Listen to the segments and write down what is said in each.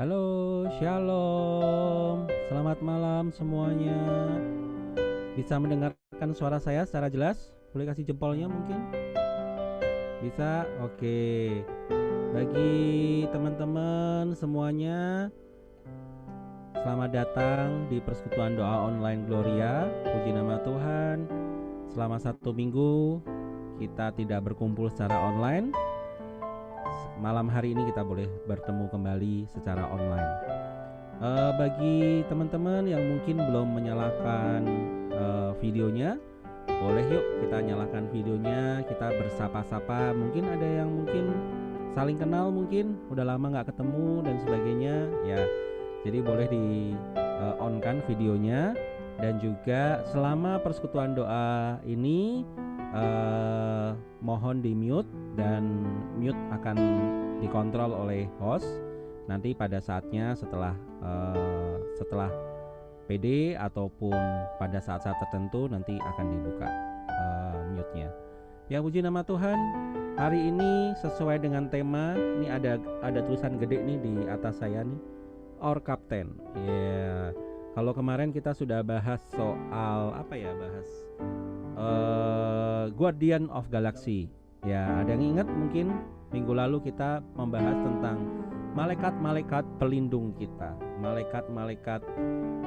Halo, shalom. Selamat malam semuanya. Bisa mendengarkan suara saya secara jelas? Boleh kasih jempolnya mungkin? Bisa? Oke. Bagi teman-teman semuanya, selamat datang di Persekutuan Doa Online Gloria. Puji nama Tuhan. Selama 1 minggu kita tidak berkumpul secara online. Malam hari ini kita boleh bertemu kembali secara online. Bagi teman-teman yang mungkin belum menyalakan videonya, boleh yuk kita nyalakan videonya, kita bersapa-sapa. Mungkin ada yang mungkin saling kenal, mungkin udah lama nggak ketemu dan sebagainya ya. Jadi boleh di on kan videonya. Dan juga selama persekutuan doa ini mohon di mute, dan mute akan dikontrol oleh host. Nanti pada saatnya setelah PD ataupun pada saat-saat tertentu nanti akan dibuka mute-nya. Ya, puji nama Tuhan. Hari ini sesuai dengan tema, ini ada tulisan gede nih di atas saya nih, Our Captain. Ya, kalau kemarin kita sudah bahas soal Guardian of Galaxy. Ya, ada yang ingat mungkin minggu lalu kita membahas tentang malaikat-malaikat pelindung kita. Malaikat-malaikat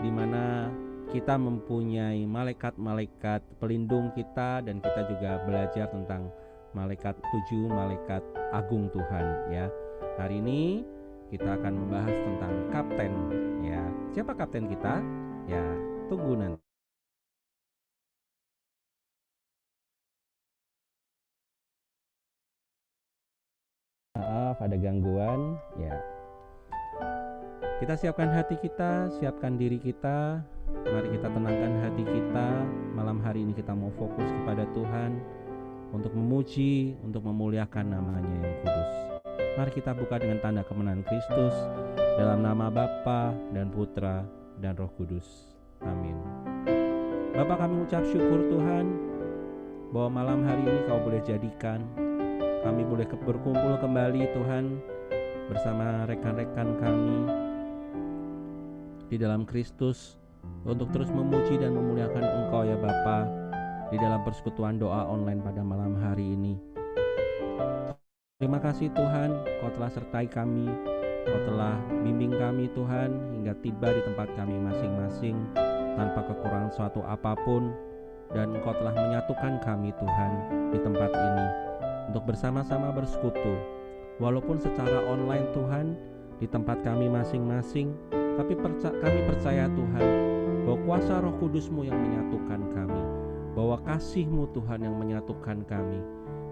di mana kita mempunyai malaikat-malaikat pelindung kita, dan kita juga belajar tentang malaikat 7 malaikat agung Tuhan ya. Hari ini kita akan membahas tentang kapten ya. Siapa kapten kita? Ya, tunggu nanti. Maaf ada gangguan ya. Kita siapkan hati kita, siapkan diri kita. Mari kita tenangkan hati kita. Malam hari ini kita mau fokus kepada Tuhan untuk memuji, untuk memuliakan namanya yang kudus. Mari kita buka dengan tanda kemenangan Kristus, dalam nama Bapa dan Putra dan Roh Kudus. Amin. Bapa, kami ucap syukur Tuhan bahwa malam hari ini Kau boleh jadikan kami boleh berkumpul kembali Tuhan bersama rekan-rekan kami di dalam Kristus untuk terus memuji dan memuliakan Engkau ya Bapa, di dalam persekutuan doa online pada malam hari ini. Terima kasih Tuhan, Kau telah sertai kami, Kau telah bimbing kami Tuhan hingga tiba di tempat kami masing-masing tanpa kekurangan suatu apapun, dan Engkau telah menyatukan kami Tuhan di tempat ini untuk bersama-sama bersekutu walaupun secara online Tuhan di tempat kami masing-masing, tapi kami percaya Tuhan bahwa kuasa Roh Kudus-Mu yang menyatukan kami, bahwa kasih-Mu Tuhan yang menyatukan kami.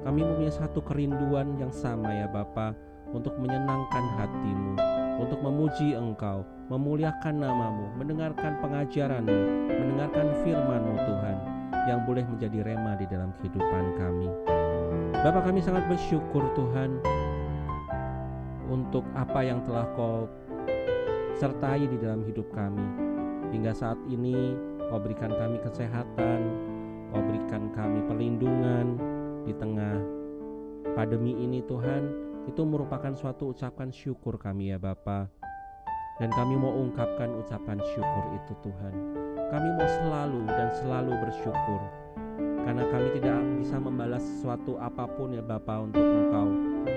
Kami mempunyai satu kerinduan yang sama ya Bapa, untuk menyenangkan hati-Mu, untuk memuji Engkau, memuliakan nama-Mu, mendengarkan pengajaran-Mu, mendengarkan firman-Mu Tuhan, yang boleh menjadi rema di dalam kehidupan kami. Bapa, kami sangat bersyukur Tuhan untuk apa yang telah Kau sertai di dalam hidup kami. Hingga saat ini Kau berikan kami kesehatan, Kau berikan kami perlindungan di tengah pandemi ini Tuhan. Itu merupakan suatu ucapan syukur kami ya Bapa. Dan kami mau ungkapkan ucapan syukur itu Tuhan. Kami mau selalu dan selalu bersyukur, karena kami tidak bisa membalas sesuatu apapun ya Bapa untuk Engkau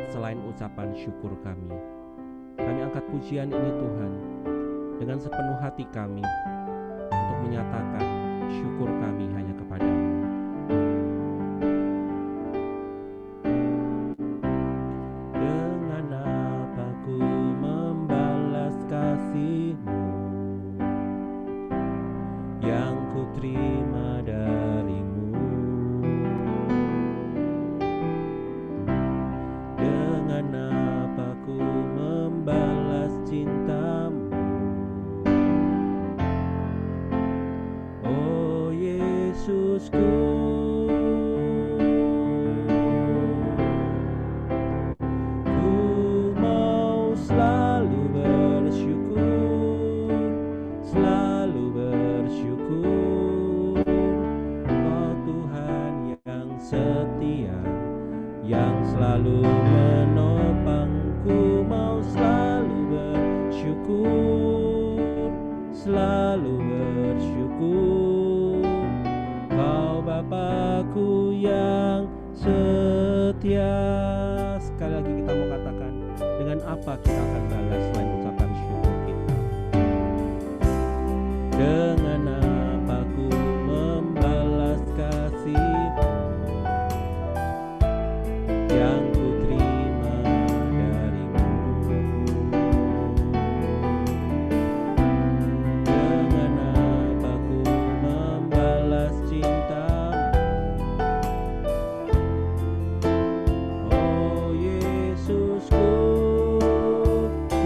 selain ucapan syukur kami. Kami angkat pujian ini Tuhan dengan sepenuh hati kami untuk menyatakan syukur kami hanya kepada-Mu. Dengan apa ku membalas kasih-Mu yang ku terima dari-Mu? Dengan apa ku membalas cinta-Mu? Oh Yesusku, ku mau selalu bersyukur, selalu bersyukur. Oh Tuhan yang setia, yang selalu menopangku, mau selalu bersyukur. apa kita akan balas selain ucapan syukur kita? Dengan apa ku membalas kasih yang ku terima darimu? Dengan apa ku membalas cintamu? Oh Yesusku, ku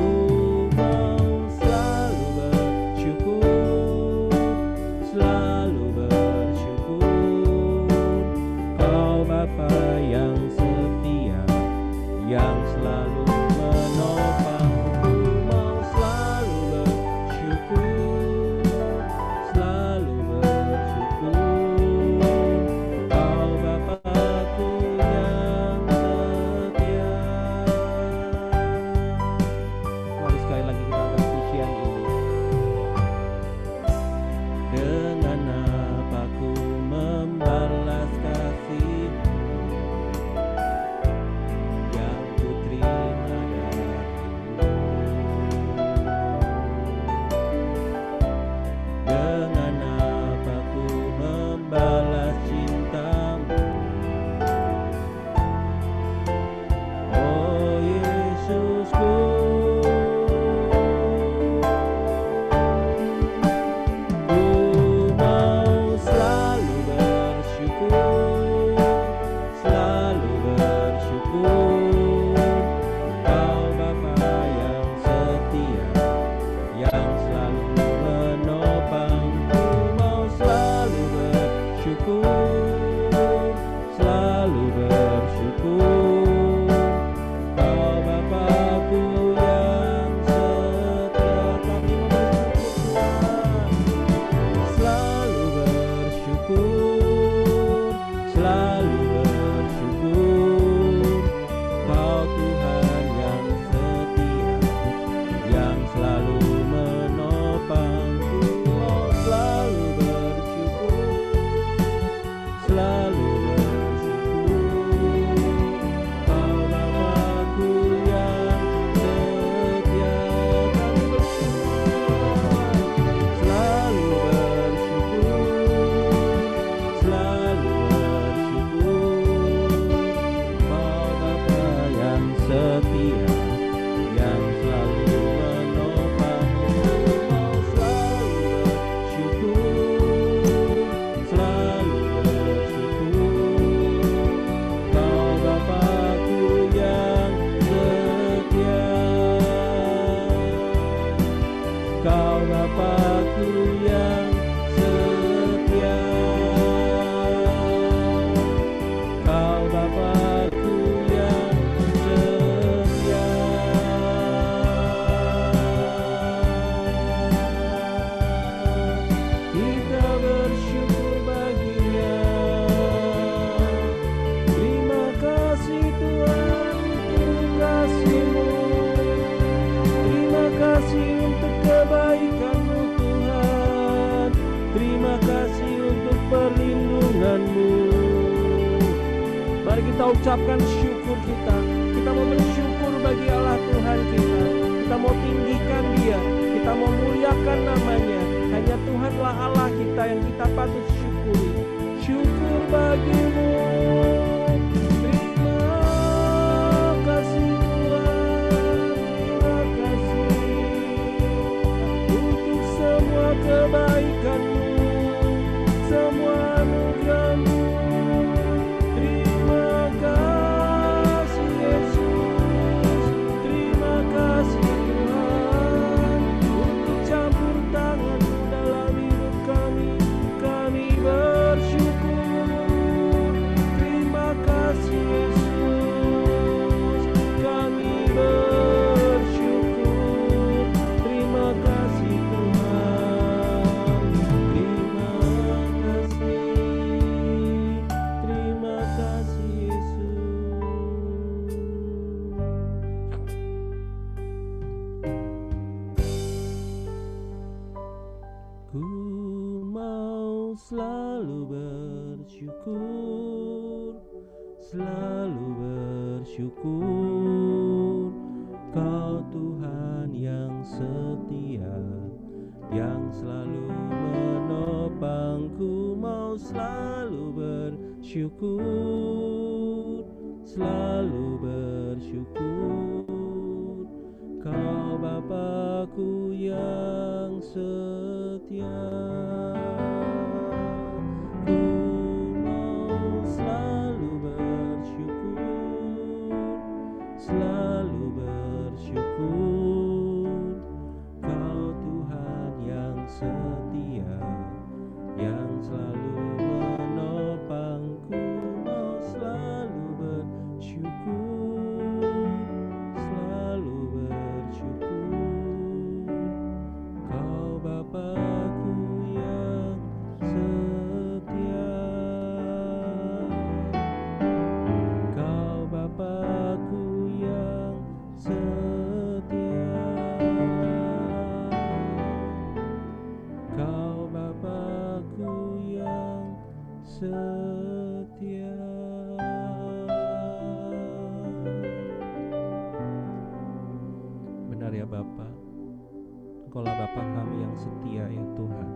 mau selalu bersyukur, selalu bersyukur. Kau Bapa yang setia, yang selalu menopangku, mau selalu bersyukur, selalu bersyukur. Kau Bapakku yang setia. Mari sekali lagi kita angkat pujian ini. Dengan apa ku membalas kasih yang ku terima darimu? Dengan apa ku membalas cintamu? Oh Yesusku, ku mau selalu bersyukur, selalu bersyukur. Kau Bapa yang setia, yang selalu menopangku, mau selalu bersyukur, selalu bersyukur. Kau Bapakku yang setia, kami bersyukur Tuhan. Selalu bersyukur, selalu bersyukur. Kau Tuhan yang setia, yang selalu menopangku, mau selalu bersyukur, selalu bersyukur. Kau Bapakku yang setia, kami bersyukur. Selalu bersyukur, selalu bersyukur. Kau Bapa yang setia, yang selalu menopangku, mau selalu bersyukur, selalu bersyukur. Kau Bapakku yang setia, Kau Bapakku yang setia, Kau Bapakku yang setia. Kita bersyukur baginya. Terima kasih Tuhan untuk kasih-Mu. Terima kasih untuk kebaikan-Mu Tuhan. Terima kasih untuk perlindungan-Mu. Mari kita ucapkan syukur kita. Kita mau bersyukur bagi Allah Tuhan kita. Kita mau tinggikan Dia. Kita mau muliakan namanya. Hanya Tuhanlah Allah kita yang kita patut syukuri. Syukur bagi-Mu. Terima kasih Tuhan. Terima kasih untuk semua kebaikan-Mu, semua anugerah-Mu. Terima kasih Yesus. Terima kasih Tuhan untuk campur tangan-Mu dalam hidup kami. Kami bersyukur. Terima kasih Yesus. Kami bersyukur. Terima kasih Tuhan. Terima kasih. Terima kasih Yesus. Ku mau selalu bersyukur, selalu bersyukur. Kau Tuhan yang setia, yang selalu menopangku, mau selalu bersyukur, selalu bersyukur. Kau Bapa-Ku yang setia, ku mau selalu bersyukur, selalu bersyukur. Kau Tuhan yang setia, yang selalu menopangku, mau selalu bersyukur, selalu bersyukur. Kau Bapa-Ku yang setia, Kau Bapa-Ku yang setia, Kau Bapa-Ku yang setia. Benar ya Bapa, Engkaulah Bapa kami yang setia ya Tuhan,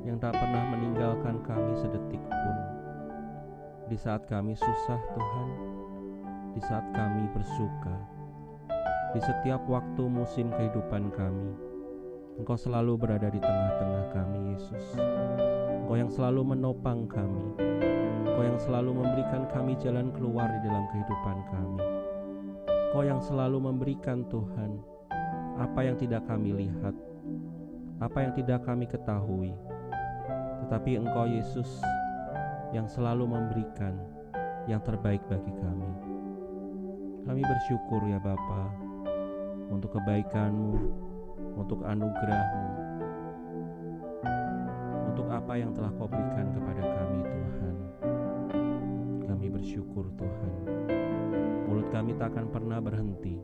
yang tak pernah meninggalkan kami sedetik pun. Di saat kami susah Tuhan, di saat kami bersuka, di setiap waktu musim kehidupan kami, Engkau selalu berada di tengah-tengah kami Yesus. Engkau yang selalu menopang kami, Engkau yang selalu memberikan kami jalan keluar di dalam kehidupan kami. Engkau yang selalu memberikan Tuhan apa yang tidak kami lihat, apa yang tidak kami ketahui, tetapi Engkau Yesus yang selalu memberikan yang terbaik bagi kami. Kami bersyukur ya Bapa untuk kebaikan-Mu, untuk anugerah-Mu, untuk apa yang telah Kau berikan kepada kami Tuhan. Kami bersyukur Tuhan. Mulut kami tak akan pernah berhenti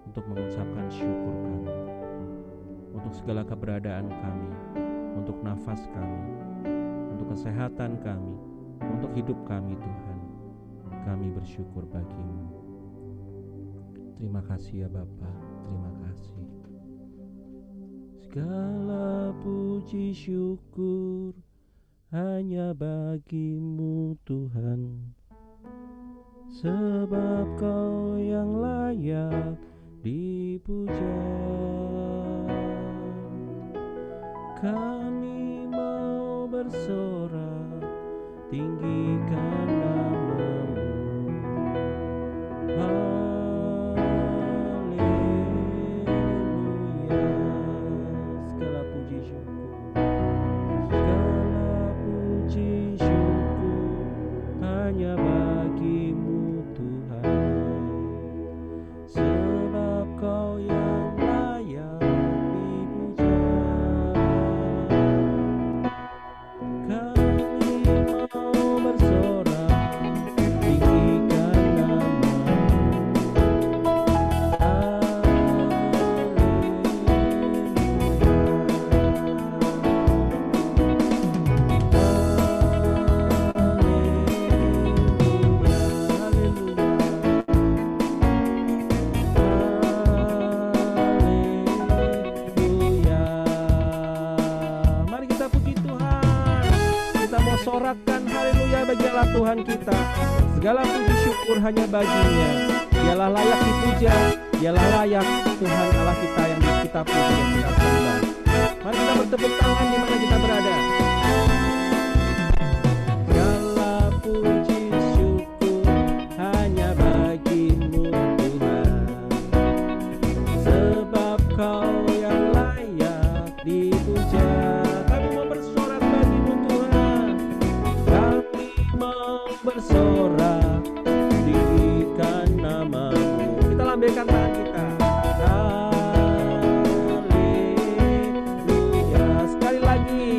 untuk mengucapkan syukur kami, untuk segala keberadaan kami, untuk nafas kami, untuk kesehatan kami, untuk hidup kami Tuhan. Kami bersyukur bagi-Mu. Terima kasih ya Bapa, terima kasih. Segala puji syukur hanya bagi-Mu Tuhan, sebab Kau yang layak dipuja. Kami mau bersorak, tinggikan nama-Mu. Haleluya. Segala puji syukur, segala puji syukur hanya bagi-Mu Tuhan, sebab Kau yang layak dipuja. Kami mau bersorak, tinggikan nama-Mu. Mari kita puji Tuhan. Kita mau sorakkan haleluya bagi Allah Tuhan kita. Segala puji syukur hanya bagi-Nya. Dialah layak dipuja, Dialah layak Tuhan Allah kita yang kita puji dan kita sembah. Mari kita bertepuk tangan di mana kita berada. Segala puji syukur hanya bagi-Mu Tuhan, sebab Kau yang layak dipuja. Kami mau bersorak bagi-Mu Tuhan, kami mau bersorak, tinggikan nama-Mu. Kita lambaikan tangan kita. Haleluya. Sekali lagi,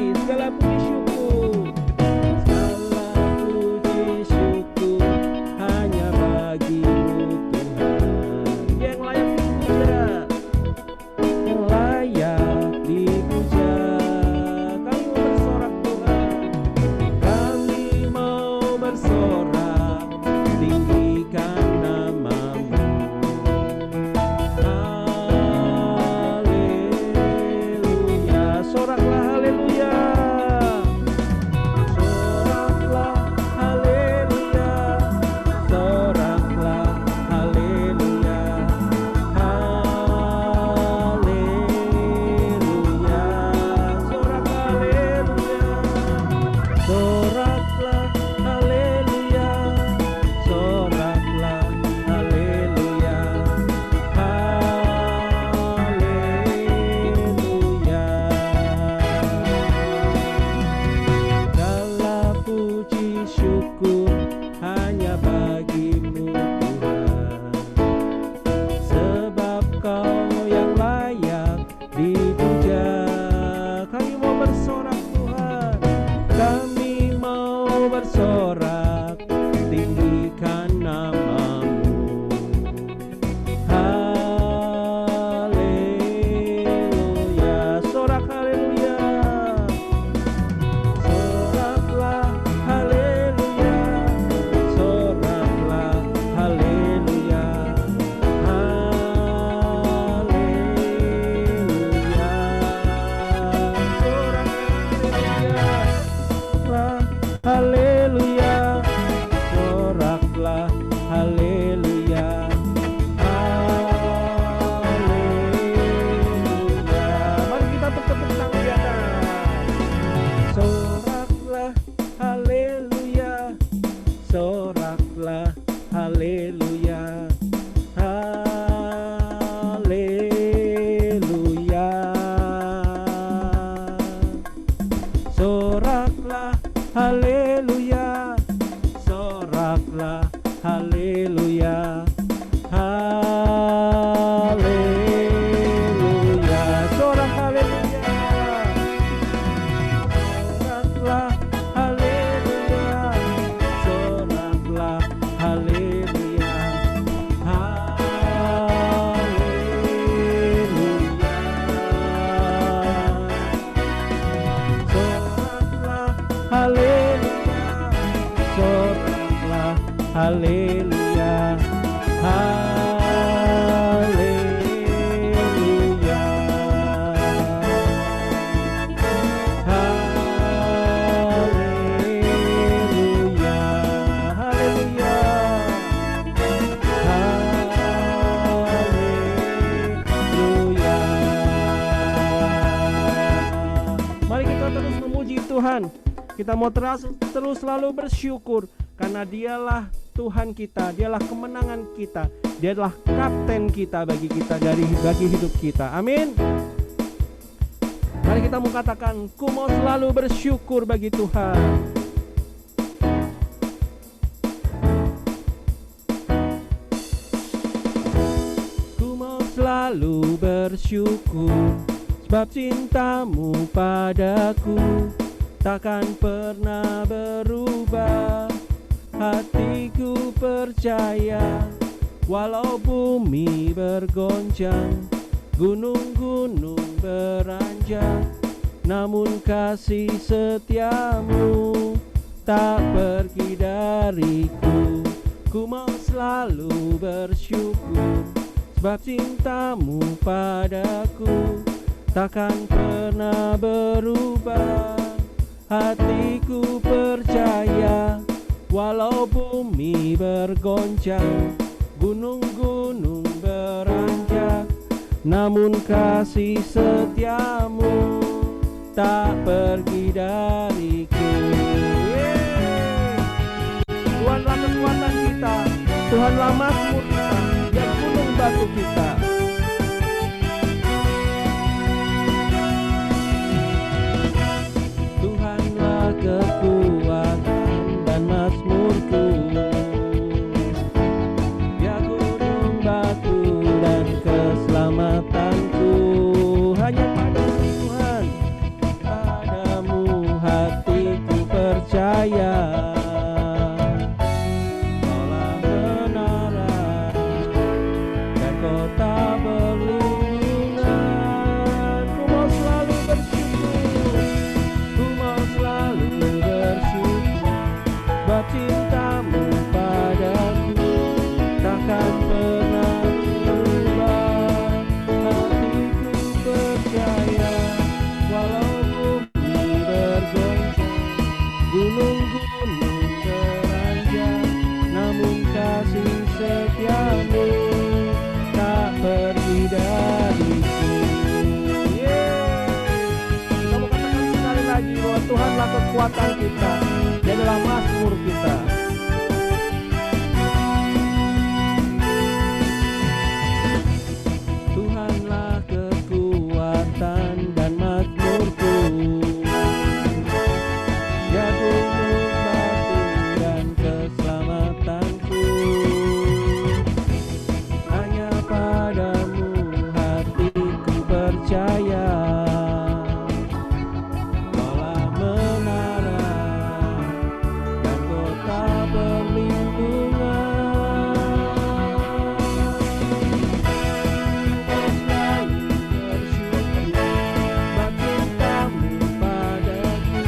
Soraklah haleluya, soraklah haleluya, haleluya, sorak haleluya, soraklah haleluya, soraklah haleluya, haleluya, haleluya, haleluya, haleluya, haleluya. Mari kita terus memuji Tuhan. Kita mau terus selalu bersyukur karena Dialah Tuhan kita, Dialah kemenangan kita, Dia adalah kapten kita bagi hidup kita. Amin. Mari kita mau katakan, ku mau selalu bersyukur bagi Tuhan. Ku mau selalu bersyukur sebab cintamu padaku takkan pernah berubah. Hatiku percaya, walau bumi bergoncang, gunung-gunung beranjak, namun kasih setiamu tak pergi dariku. Ku mau selalu bersyukur sebab cintamu padaku takkan pernah berubah. Hatiku percaya, walau bumi bergoncang, gunung-gunung beranjak, namun kasih setiamu tak pergi dariku. Tuhanlah kekuatan kita, Tuhanlah mazmur kita, Dia gunung batu kita. Tuhanlah kekuatan dan mazmurku, Dia gunung batu dan keselamatanku. Hanya padamu Tuhan, padamu hatiku percaya. Kaulah menara dan kota perlindungan. Ku mau selalu bersyukur, ku mau selalu bersyukur sebab cintamu padaku takkan pernah berubah. Hatiku percaya, walau bumi bergoncang, gunung-gunung beranjak, namun kasih setiamu tak pergi dariku. Kamu katakan sekali lagi bahwa Tuhanlah kekuatan kita, Dia adalah mazmur kita. Tuhanlah kekuatan dan mazmurku, Dia gunung batu dan keselamatanku. Hanya padamu hatiku percaya. Kaulah menara dan kota perlindungan. Selalu bersyukur sebab cintamu padaku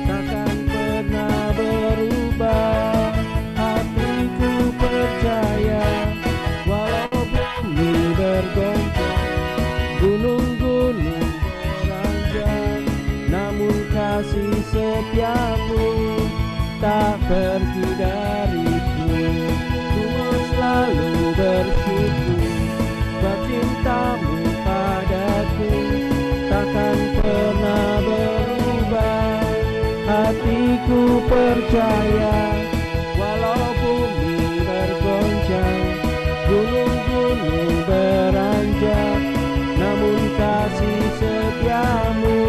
takkan pernah berubah. Hatiku percaya, walau bumi bergoncang, gunung-gunung beranjak, namun kasih setiamu tak pergi dariku. Ku mau selalu bersyukur sebab cintamu padaku takkan pernah berubah. Hatiku percaya, walau bumi bergoncang, gunung-gunung beranjak, namun kasih setiamu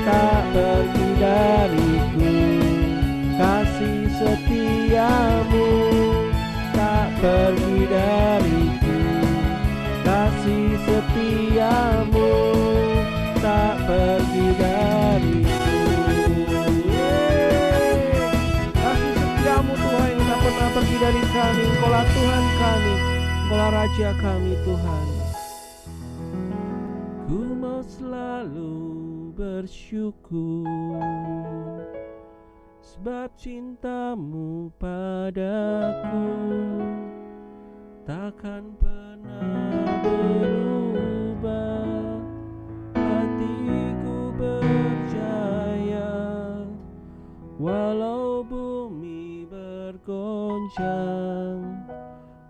tak pergi kami, Engkaulah Tuhan kami, Engkaulah Raja kami Tuhan. Ku mau selalu bersyukur sebab cintamu padaku takkan pernah berubah. Hatiku percaya walau bumi bergoncang,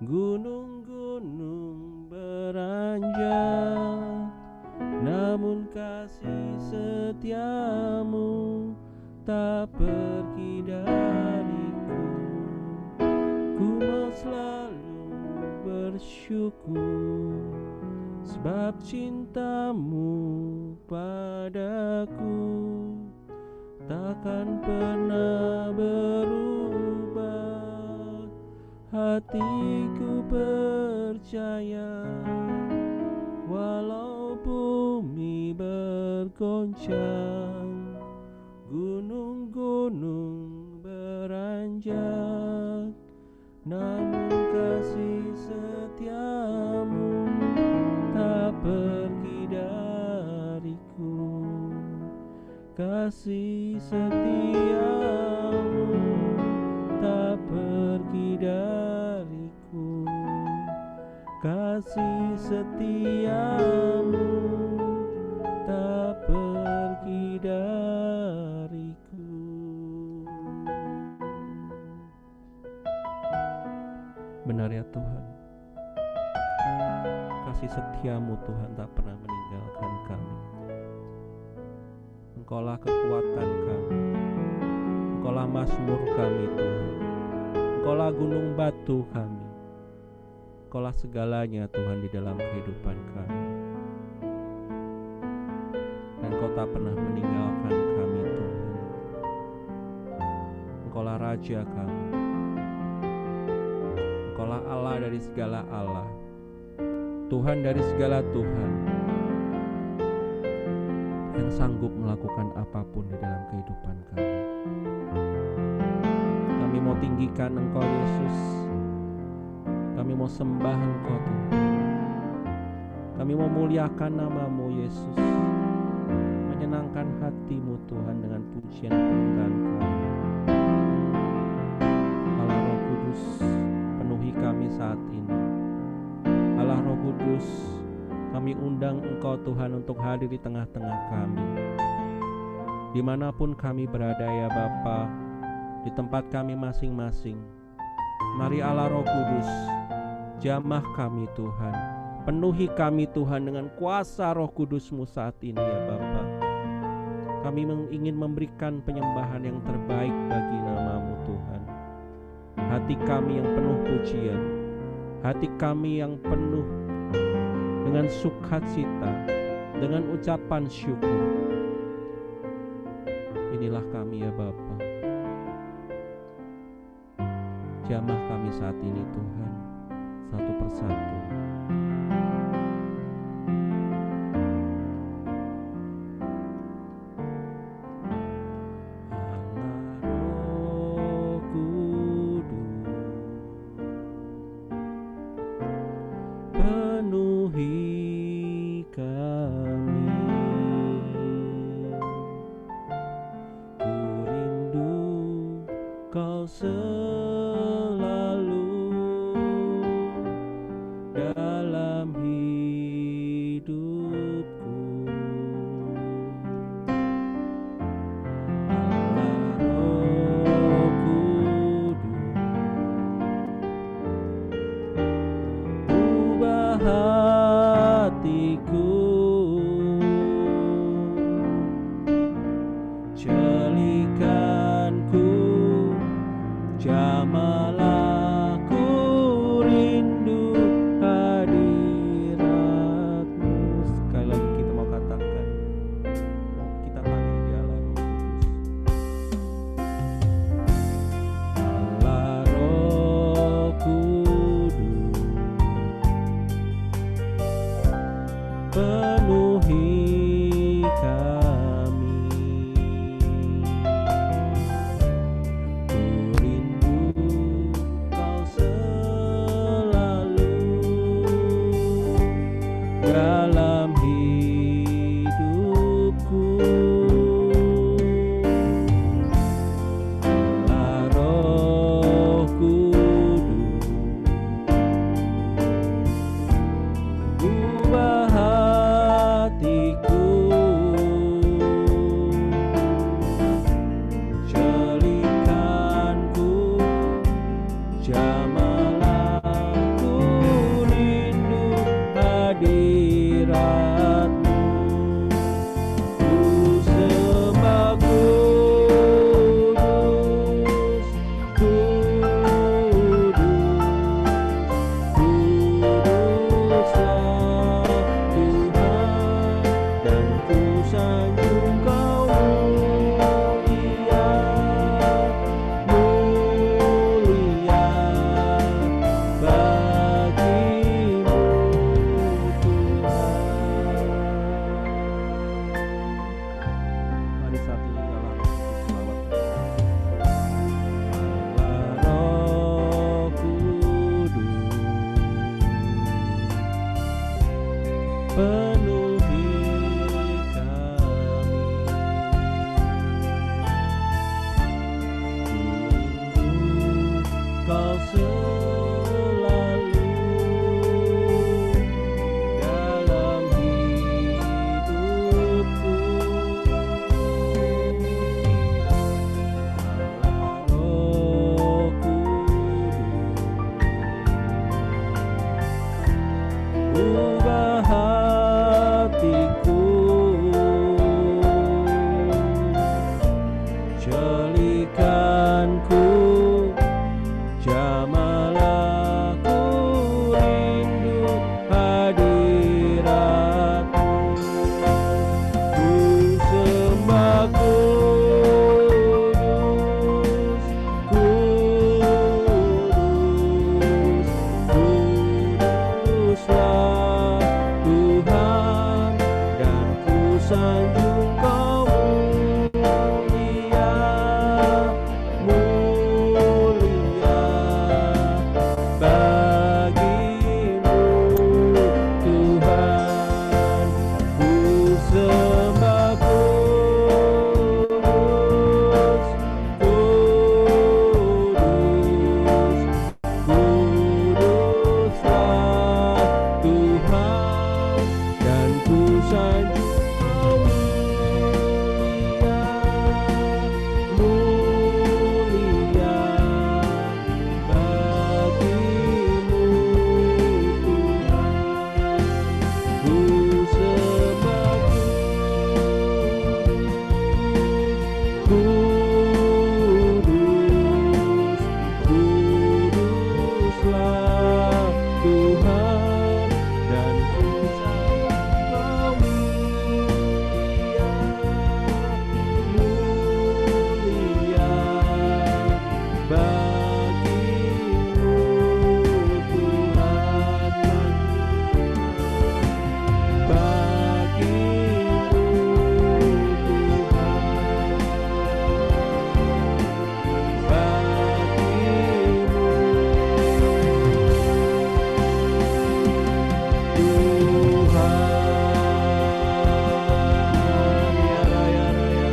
gunung-gunung beranjak, namun kasih setiamu tak pergi dariku. Ku mau selalu bersyukur sebab cintamu padaku takkan pernah berubah. Hatiku percaya walau bumi bergoncang, gunung-gunung beranjak, namun kasih setiamu tak pergi dariku. Kasih setiamu tak pergi dariku. Kasih setiamu tak pergi dariku. Benar ya Tuhan, kasih setiamu Tuhan tak pernah meninggalkan kami. Engkaulah kekuatan kami, Engkaulah mazmur kami Tuhan, Engkaulah gunung batu kami, Engkaulah segalanya Tuhan di dalam kehidupan kami. Dan Engkau tak pernah meninggalkan kami Tuhan. Engkaulah Raja kami, Engkaulah Allah dari segala Allah, Tuhan dari segala Tuhan, yang sanggup melakukan apapun di dalam kehidupan kami. Kami mau tinggikan Engkau Yesus, kami mau sembah Engkau Tuhan, kami mau muliakan nama-Mu Yesus, menyenangkan hati-Mu Tuhan dengan pujian penyembahan kami. Allah Roh Kudus, penuhi kami saat ini. Allah Roh Kudus, kami undang Engkau Tuhan untuk hadir di tengah-tengah kami. Dimanapun kami berada ya Bapa, di tempat kami masing-masing. Mari Allah Roh Kudus, jamah kami Tuhan. Penuhi kami Tuhan dengan kuasa Roh Kudus-Mu saat ini ya Bapa. Kami ingin memberikan penyembahan yang terbaik bagi nama-Mu Tuhan. Hati kami yang penuh pujian, hati kami yang penuh dengan sukacita, dengan ucapan syukur. Inilah kami ya Bapa. Jamah kami saat ini Tuhan, satu persatu. menemani saat ini adalah Roh Kudus selawat. Allah Roh Kudus, penuhi kami, rindu Kau selalu dalam hidupku. Allah Roh Kudus, ubah hatiku, jalikanku, jamalah ku rindu hadiratmu. Ku sembah kudus, kudus, kuduslah Tuhan, dan ku sanjung Kau mulia, mulia bagimu Tuhan. Ku sembah kudus, kudus, kuduslah Tuhan, dan ku sanjung Kau mulia, mulia bagimu Tuhan. Ku sembah kudus, kuduslah Tuhan, dan ku sanjung Kau mulia, mulia bagimu Tuhan, bagimu Tuhan, ya Raya Raya.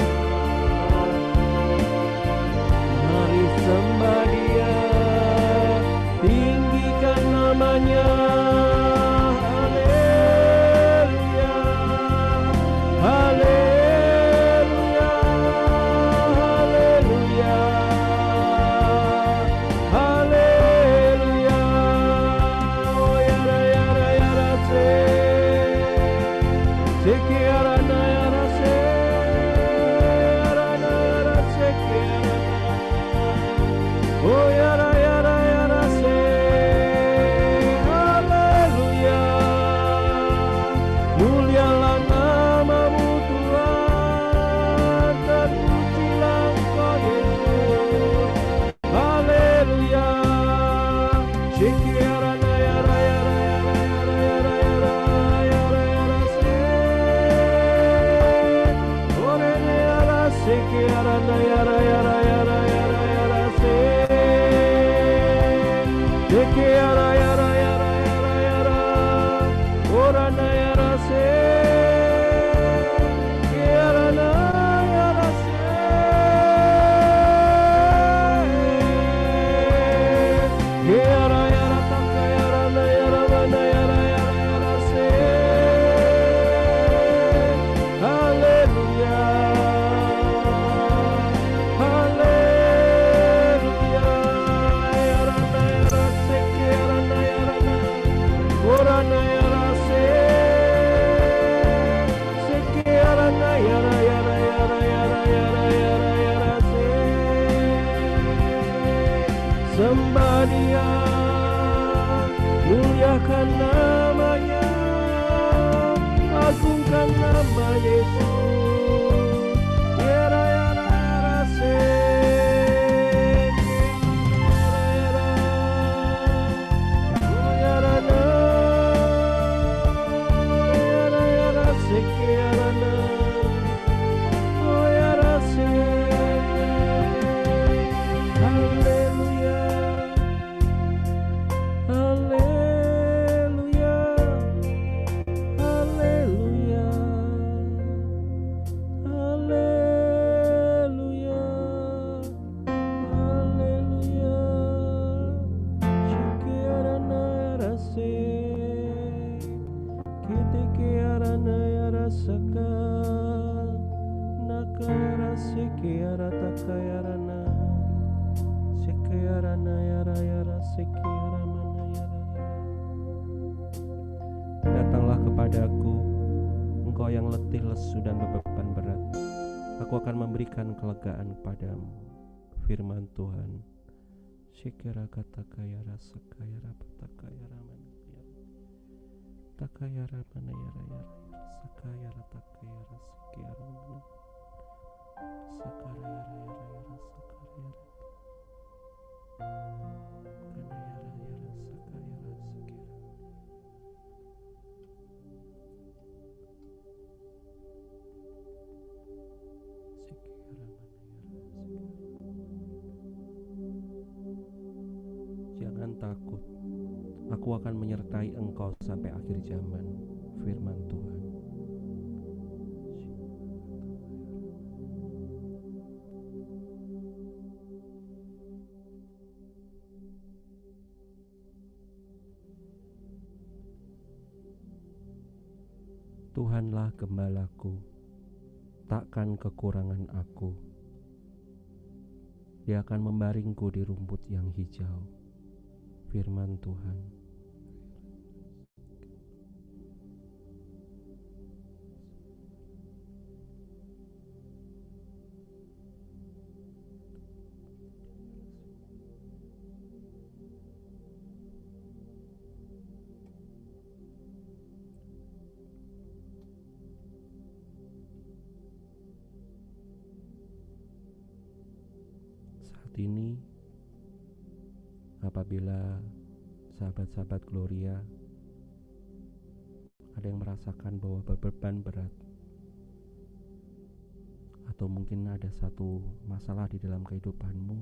Mari sembah Dia, tinggikan namanya. Haleluya, haleluya, haleluya, haleluya. Oh ya Raya Raya Rase, Sekiarana ya Rase, Arana ya Rase, oh ya Raya Raya Rase. Haleluya, mulialah namamu Tuhan, terpujilah Engkau Yesus. Haleluya, Sekiarana ya Raya Raya Raya Raya Raya Raya Rase, Orene ya Rase, Sekiarana ya Raya Raya Raya Raya Rase, Sekiara ya Raya Raya Raya Raya, Orana ya Rase, Sekiarana ya Rase, Sekiara ya Rataka ya Rana ya Ramana ya Raya Raya Rase. Haleluya, haleluya, ya Rana ya Rase, ya Rana ya Rana, Orana ya Rase, Sekiarana ya Raya Raya Raya Raya Raya Raya Rase. Sembah Dia, muliakan namanya, agungkan nama Yesus. Ya Raya Raya Rase, ya Raya Raya, oh ya Rana, ya Raya Rase, ya Rana, oh ya Sekiara takayarana, sekiarana yara yara sekiara mana yara yara. Datanglah kepadaku, engkau yang letih lesu dan beban berat. Aku akan memberikan kelegaan kepadamu. Firman Tuhan. Sekira katakayara sakayara patakayara mana yara. Takayara mana yara yara sakayara takayara sekiara mana. Sakara yara yara yara sakara yara. Kana yara yara sakayara sekiara. Jangan takut, aku akan menyertai engkau sampai akhir zaman. Firman Tuhan. Tuhanlah gembalaku, takkan kekurangan aku. Dia akan membaringku di rumput yang hijau. Firman Tuhan. Saat ini, apabila sahabat-sahabat Gloria ada yang merasakan bahwa beban berat, atau mungkin ada satu masalah di dalam kehidupanmu,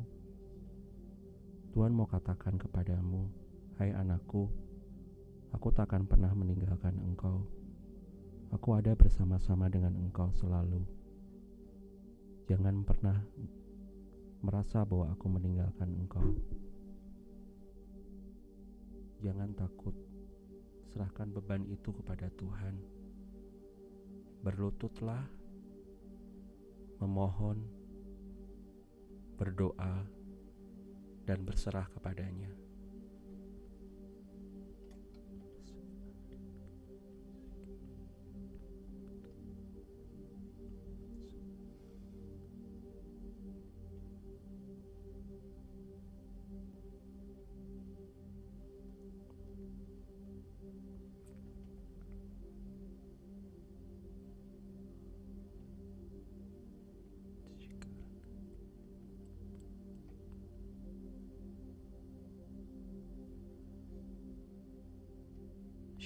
Tuhan mau katakan kepadamu, hai anakku, aku tak akan pernah meninggalkan engkau. Aku ada bersama-sama dengan engkau selalu. Jangan pernah merasa bahwa aku meninggalkan engkau. Jangan takut, serahkan beban itu kepada Tuhan. Berlututlah, memohon, berdoa, dan berserah kepadanya.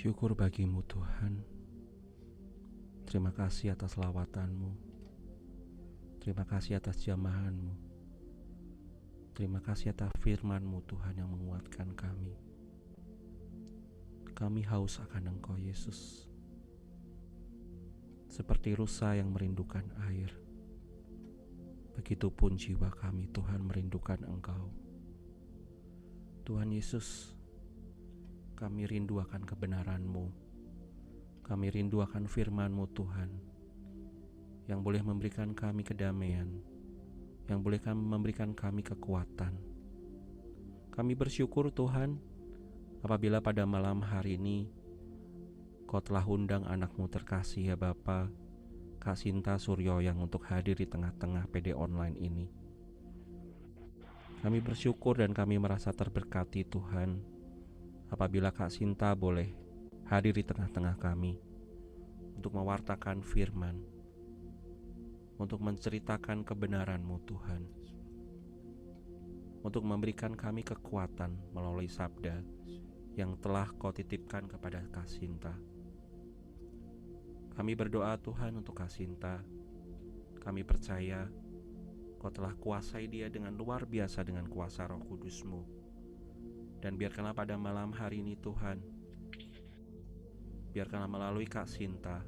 Syukur bagimu Tuhan. Terima kasih atas lawatanmu. Terima kasih atas jamahanmu. Terima kasih atas firman-Mu Tuhan yang menguatkan kami. Kami haus akan Engkau Yesus. Seperti rusa yang merindukan air, begitupun jiwa kami Tuhan merindukan Engkau. Tuhan Yesus, kami rindu akan kebenaran-Mu. Kami rindu akan firman-Mu Tuhan, yang boleh memberikan kami kedamaian, yang boleh memberikan kami kekuatan. Kami bersyukur Tuhan, apabila pada malam hari ini Kau telah undang anak-Mu terkasih ya Bapa, Kak Sinta Suryo, yang untuk hadir di tengah-tengah PD online ini. Kami bersyukur dan kami merasa terberkati Tuhan, apabila Kak Sinta boleh hadir di tengah-tengah kami untuk mewartakan firman, untuk menceritakan kebenaran-Mu Tuhan, untuk memberikan kami kekuatan melalui sabda yang telah Kau titipkan kepada Kak Sinta. Kami berdoa Tuhan untuk Kak Sinta. Kami percaya Kau telah kuasai dia dengan luar biasa dengan kuasa Roh Kudus-Mu. Dan biarkanlah pada malam hari ini Tuhan, biarkanlah melalui Kak Sinta,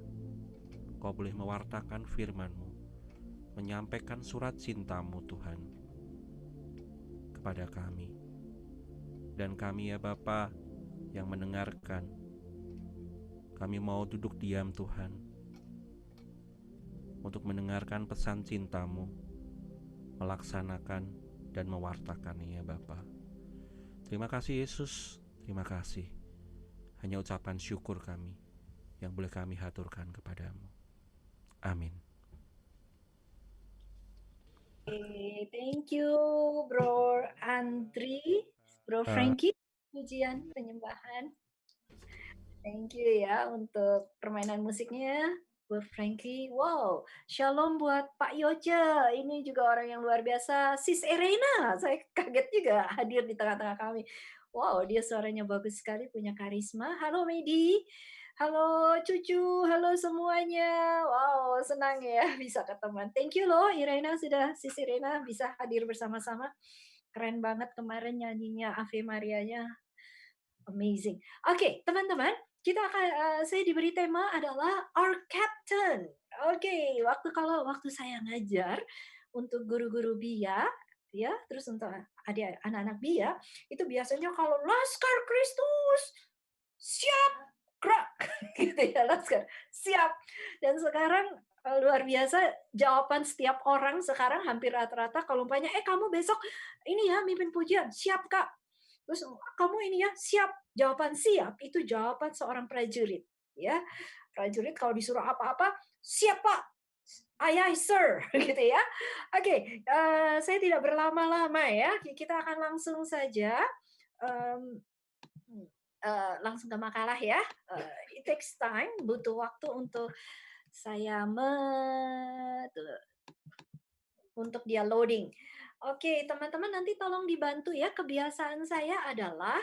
Kau boleh mewartakan firman-Mu, menyampaikan surat cinta-Mu Tuhan kepada kami. Dan kami ya Bapa yang mendengarkan, kami mau duduk diam Tuhan, untuk mendengarkan pesan cinta-Mu, melaksanakan, dan mewartakannya ya Bapa. Terima kasih Yesus, terima kasih. Hanya ucapan syukur kami yang boleh kami haturkan kepadamu. Amin. Thank you Bro Andri, Bro Frankie, pujian penyembahan. Thank you ya untuk permainan musiknya, Bro Frankie. Wow, shalom buat Pak Yoja. Ini juga orang yang luar biasa. Sis Erena, saya kaget juga hadir di tengah-tengah kami. Wow, dia suaranya bagus sekali, punya karisma. Halo Medi, halo Cucu, halo semuanya. Wow, senang ya bisa ketemu. Thank you loh Irena, Sis Irena bisa hadir bersama-sama. Keren banget kemarin nyanyinya Ave Marianya. Amazing. Oke, teman-teman, kita akan saya diberi tema adalah Our Captain. Oke, waktu saya ngajar untuk guru-guru BIA, ya, terus untuk anak-anak BIA, itu biasanya kalau Laskar Kristus siap gerak gitu ya, Laskar siap. Dan sekarang luar biasa jawaban setiap orang sekarang hampir rata-rata kalau umpamanya kamu besok ini ya mimpin pujian, siap Kak. Terus kamu ini ya siap. Jawaban siap itu jawaban seorang prajurit, ya. Prajurit kalau disuruh apa-apa, siap Pak. Aye, aye, sir, gitu ya. Oke, saya tidak berlama-lama ya. Kita akan langsung saja langsung ke makalah ya. It takes time, butuh waktu untuk saya untuk dia loading. Oke, teman-teman nanti tolong dibantu ya. Kebiasaan saya adalah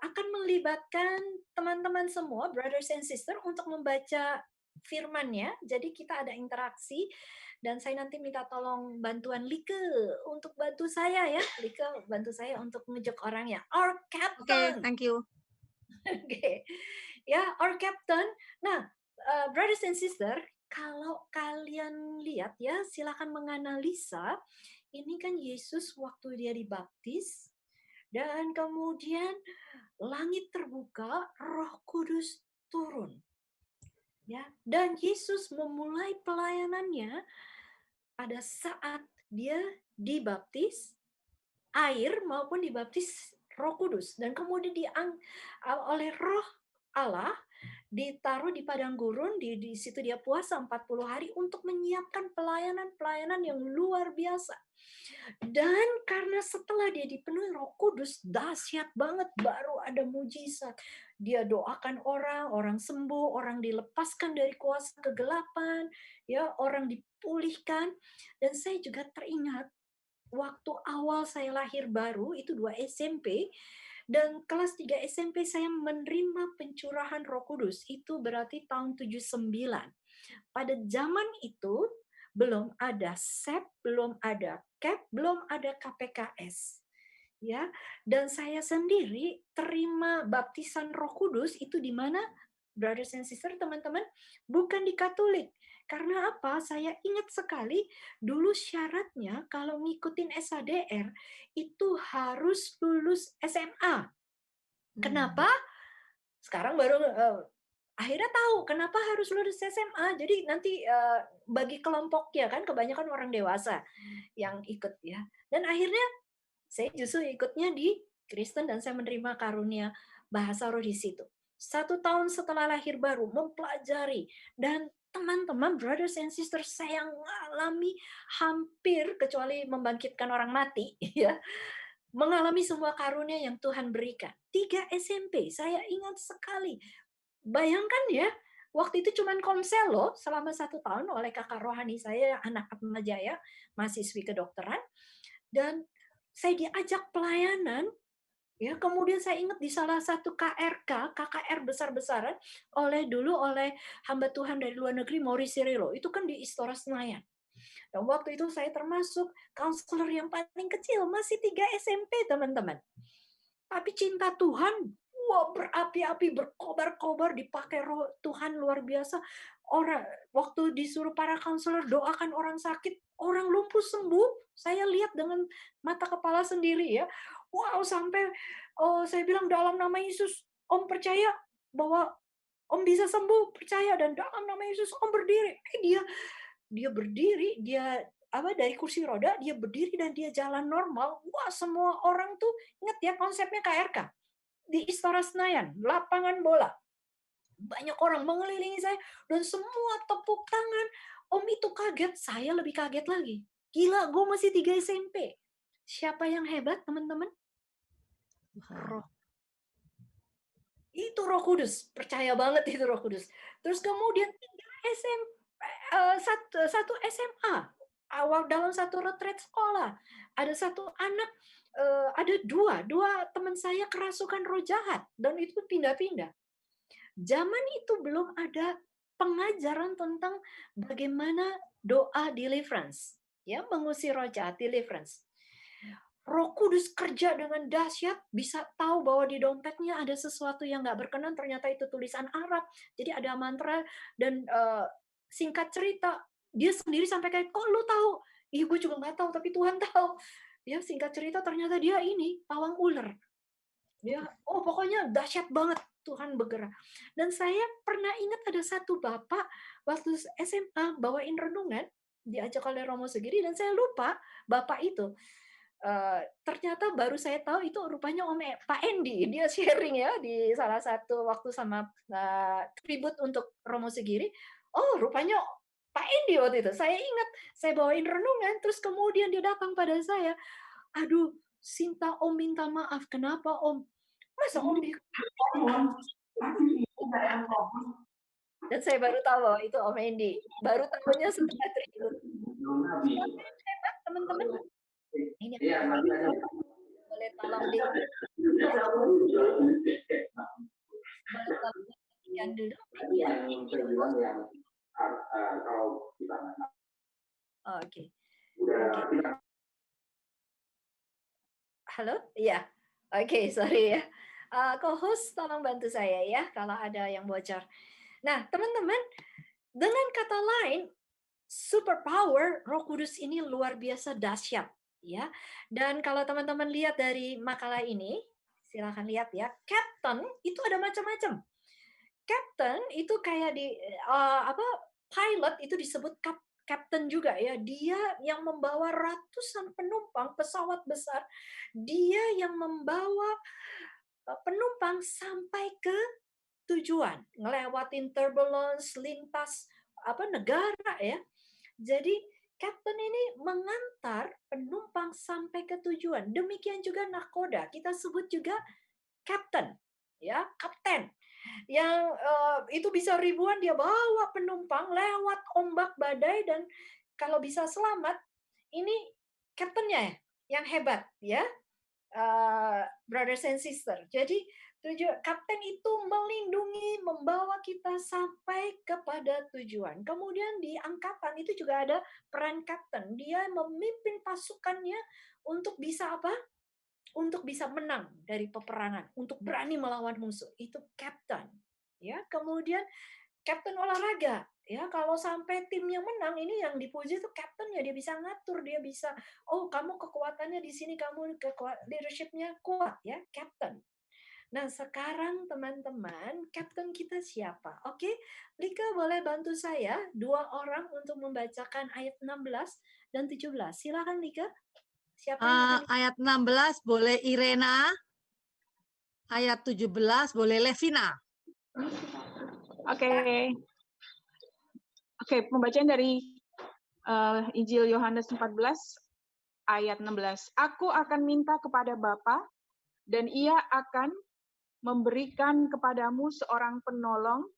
akan melibatkan teman-teman semua, brothers and sister, untuk membaca firman-nya. Jadi kita ada interaksi dan saya nanti minta tolong bantuan Like untuk bantu saya ya. Like bantu saya untuk ngejek orangnya. Our captain. Okay, thank you. Oke. Ya, our captain. Nah, brothers and sister, kalau kalian lihat ya, silakan menganalisa. Ini kan Yesus waktu dia dibaptis, dan kemudian langit terbuka, Roh Kudus turun. Ya, dan Yesus memulai pelayanannya pada saat dia dibaptis air maupun dibaptis Roh Kudus, dan kemudian oleh Roh Allah ditaruh di padang gurun, di situ dia puasa 40 hari untuk menyiapkan pelayanan-pelayanan yang luar biasa. Dan karena setelah dia dipenuhi Roh Kudus, dahsyat banget, baru ada mujizat. Dia doakan orang, orang sembuh, orang dilepaskan dari kuasa kegelapan, ya, orang dipulihkan. Dan saya juga teringat waktu awal saya lahir baru, itu 2 SMP, dan kelas 3 SMP saya menerima pencurahan Roh Kudus. Itu berarti tahun 79. Pada zaman itu belum ada SEP, belum ada CAP, belum ada KPKS. Ya, dan saya sendiri terima baptisan Roh Kudus itu di mana, brothers and sisters, teman-teman? Bukan di Katolik. Karena apa? Saya ingat sekali dulu syaratnya kalau ngikutin SADR itu harus lulus SMA. Kenapa? Sekarang baru akhirnya tahu kenapa harus lulus SMA. Jadi nanti bagi kelompoknya kan kebanyakan orang dewasa yang ikut ya. Dan akhirnya saya justru ikutnya di Kristen dan saya menerima karunia bahasa roh di situ. 1 tahun setelah lahir baru mempelajari, dan teman-teman, brothers and sisters, saya mengalami hampir, kecuali membangkitkan orang mati ya, mengalami semua karunia yang Tuhan berikan. 3 SMP, saya ingat sekali. Bayangkan ya, waktu itu cuman komsel loh selama 1 tahun oleh kakak rohani saya, anak Atma Jaya, mahasiswi kedokteran, dan saya diajak pelayanan. Ya, kemudian saya ingat di salah satu KKR besar-besaran oleh hamba Tuhan dari luar negeri, Maurice Cirillo. Itu kan di Istora Senayan. Dan waktu itu saya termasuk counselor yang paling kecil, masih 3 SMP, teman-teman. Tapi cinta Tuhan, wah, berapi-api, berkobar-kobar, dipakai roh Tuhan luar biasa. Waktu disuruh para counselor doakan orang sakit, orang lumpuh sembuh. Saya lihat dengan mata kepala sendiri ya. Wow, sampai saya bilang dalam nama Yesus, Om percaya bahwa Om bisa sembuh, percaya, dan dalam nama Yesus Om berdiri. Dia berdiri, dia dari kursi roda, dia berdiri dan dia jalan normal. Wah, semua orang tuh ingat ya konsepnya KRK di Istora Senayan, lapangan bola. Banyak orang mengelilingi saya dan semua tepuk tangan. Om itu kaget, saya lebih kaget lagi. Gila, gue masih 3 SMP. Siapa yang hebat, teman-teman? Roh. Itu Roh Kudus, percaya banget itu Roh Kudus. Terus kemudian 3 satu SMA, awal dalam satu retret sekolah. Ada satu anak, ada dua teman saya kerasukan roh jahat dan itu pindah-pindah. Zaman itu belum ada pengajaran tentang bagaimana doa deliverance, ya, mengusir roh jahat, deliverance. Roh Kudus kerja dengan dahsyat, bisa tahu bahwa di dompetnya ada sesuatu yang nggak berkenan, ternyata itu tulisan Arab. Jadi ada mantra dan singkat cerita, dia sendiri sampai kayak, kok lu tahu? Ih, gue juga nggak tahu, tapi Tuhan tahu. Ya, singkat cerita ternyata dia ini pawang ular. Dia, pokoknya dahsyat banget Tuhan bergerak. Dan saya pernah ingat ada satu bapak waktu SMA bawain renungan, diajak oleh Romo Segiri dan saya lupa bapak itu. Ternyata baru saya tahu itu rupanya Pak Endi, dia sharing ya di salah satu waktu sama tribute untuk Romo Segiri. Oh, rupanya Pak Endi waktu itu. Saya ingat, saya bawain renungan, terus kemudian dia datang pada saya. Aduh, Sinta, Om minta maaf. Kenapa, Om? Masa Om dan saya baru tahu bahwa itu Om Endi. Baru tahunya setelah tribute. Siapa yang hebat, teman-teman? Ini boleh tolong di boleh tolong dihentikan dulu. Ya. Oke. Halo? Iya. Oke, sorry ya. Co-host tolong bantu saya ya kalau ada yang bocor. Nah, teman-teman, dengan kata lain, superpower Roh Kudus ini luar biasa dahsyat, ya. Dan kalau teman-teman lihat dari makalah ini, silakan lihat ya. Captain itu ada macam-macam. Captain itu kayak di pilot itu disebut captain juga ya. Dia yang membawa ratusan penumpang pesawat besar. Dia yang membawa penumpang sampai ke tujuan, ngelewatin turbulence, lintas negara ya. Jadi kapten ini mengantar penumpang sampai ke tujuan. Demikian juga nahkoda, kita sebut juga kapten, ya, kapten. Yang itu bisa ribuan dia bawa penumpang lewat ombak badai dan kalau bisa selamat, ini kaptennya ya, yang hebat ya. Brothers and sister. Jadi kapten itu melindungi, membawa kita sampai kepada tujuan. Kemudian di angkatan itu juga ada peran kapten. Dia memimpin pasukannya untuk bisa apa? Untuk bisa menang dari peperangan, untuk berani melawan musuh. Itu kapten. Ya, kemudian kapten olahraga. Ya, kalau sampai timnya menang, ini yang dipuji itu kaptennya, dia bisa ngatur, dia bisa, oh kamu kekuatannya di sini, kamu leadership-nya kuat ya, kapten. Nah, sekarang teman-teman, kapten kita siapa? Oke, Lika boleh bantu saya 2 orang untuk membacakan ayat 16 dan 17. Silakan Lika. Siapa yang akan ayat 16 boleh Irena, ayat 17 boleh Levina. Oke. Oke, pembacaan dari Injil Yohanes 14 ayat 16. Aku akan minta kepada Bapa dan Ia akan memberikan kepadamu seorang penolong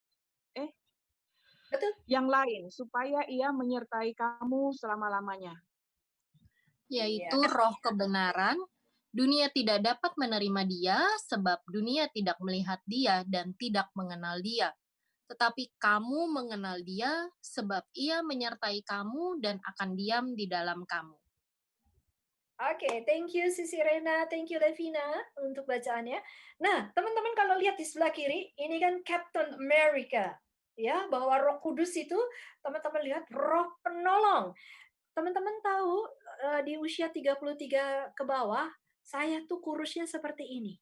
Betul. yang lain supaya Ia menyertai kamu selama-lamanya. Yaitu Roh kebenaran. Dunia tidak dapat menerima Dia sebab dunia tidak melihat Dia dan tidak mengenal Dia. Tetapi kamu mengenal Dia sebab Ia menyertai kamu dan akan diam di dalam kamu. Oke, thank you Sisi Rena, thank you Levina untuk bacaannya. Nah, teman-teman kalau lihat di sebelah kiri, ini kan Captain America. Ya, bahwa Roh Kudus itu teman-teman lihat roh penolong. Teman-teman tahu di usia 33 ke bawah, saya tuh kurusnya seperti ini.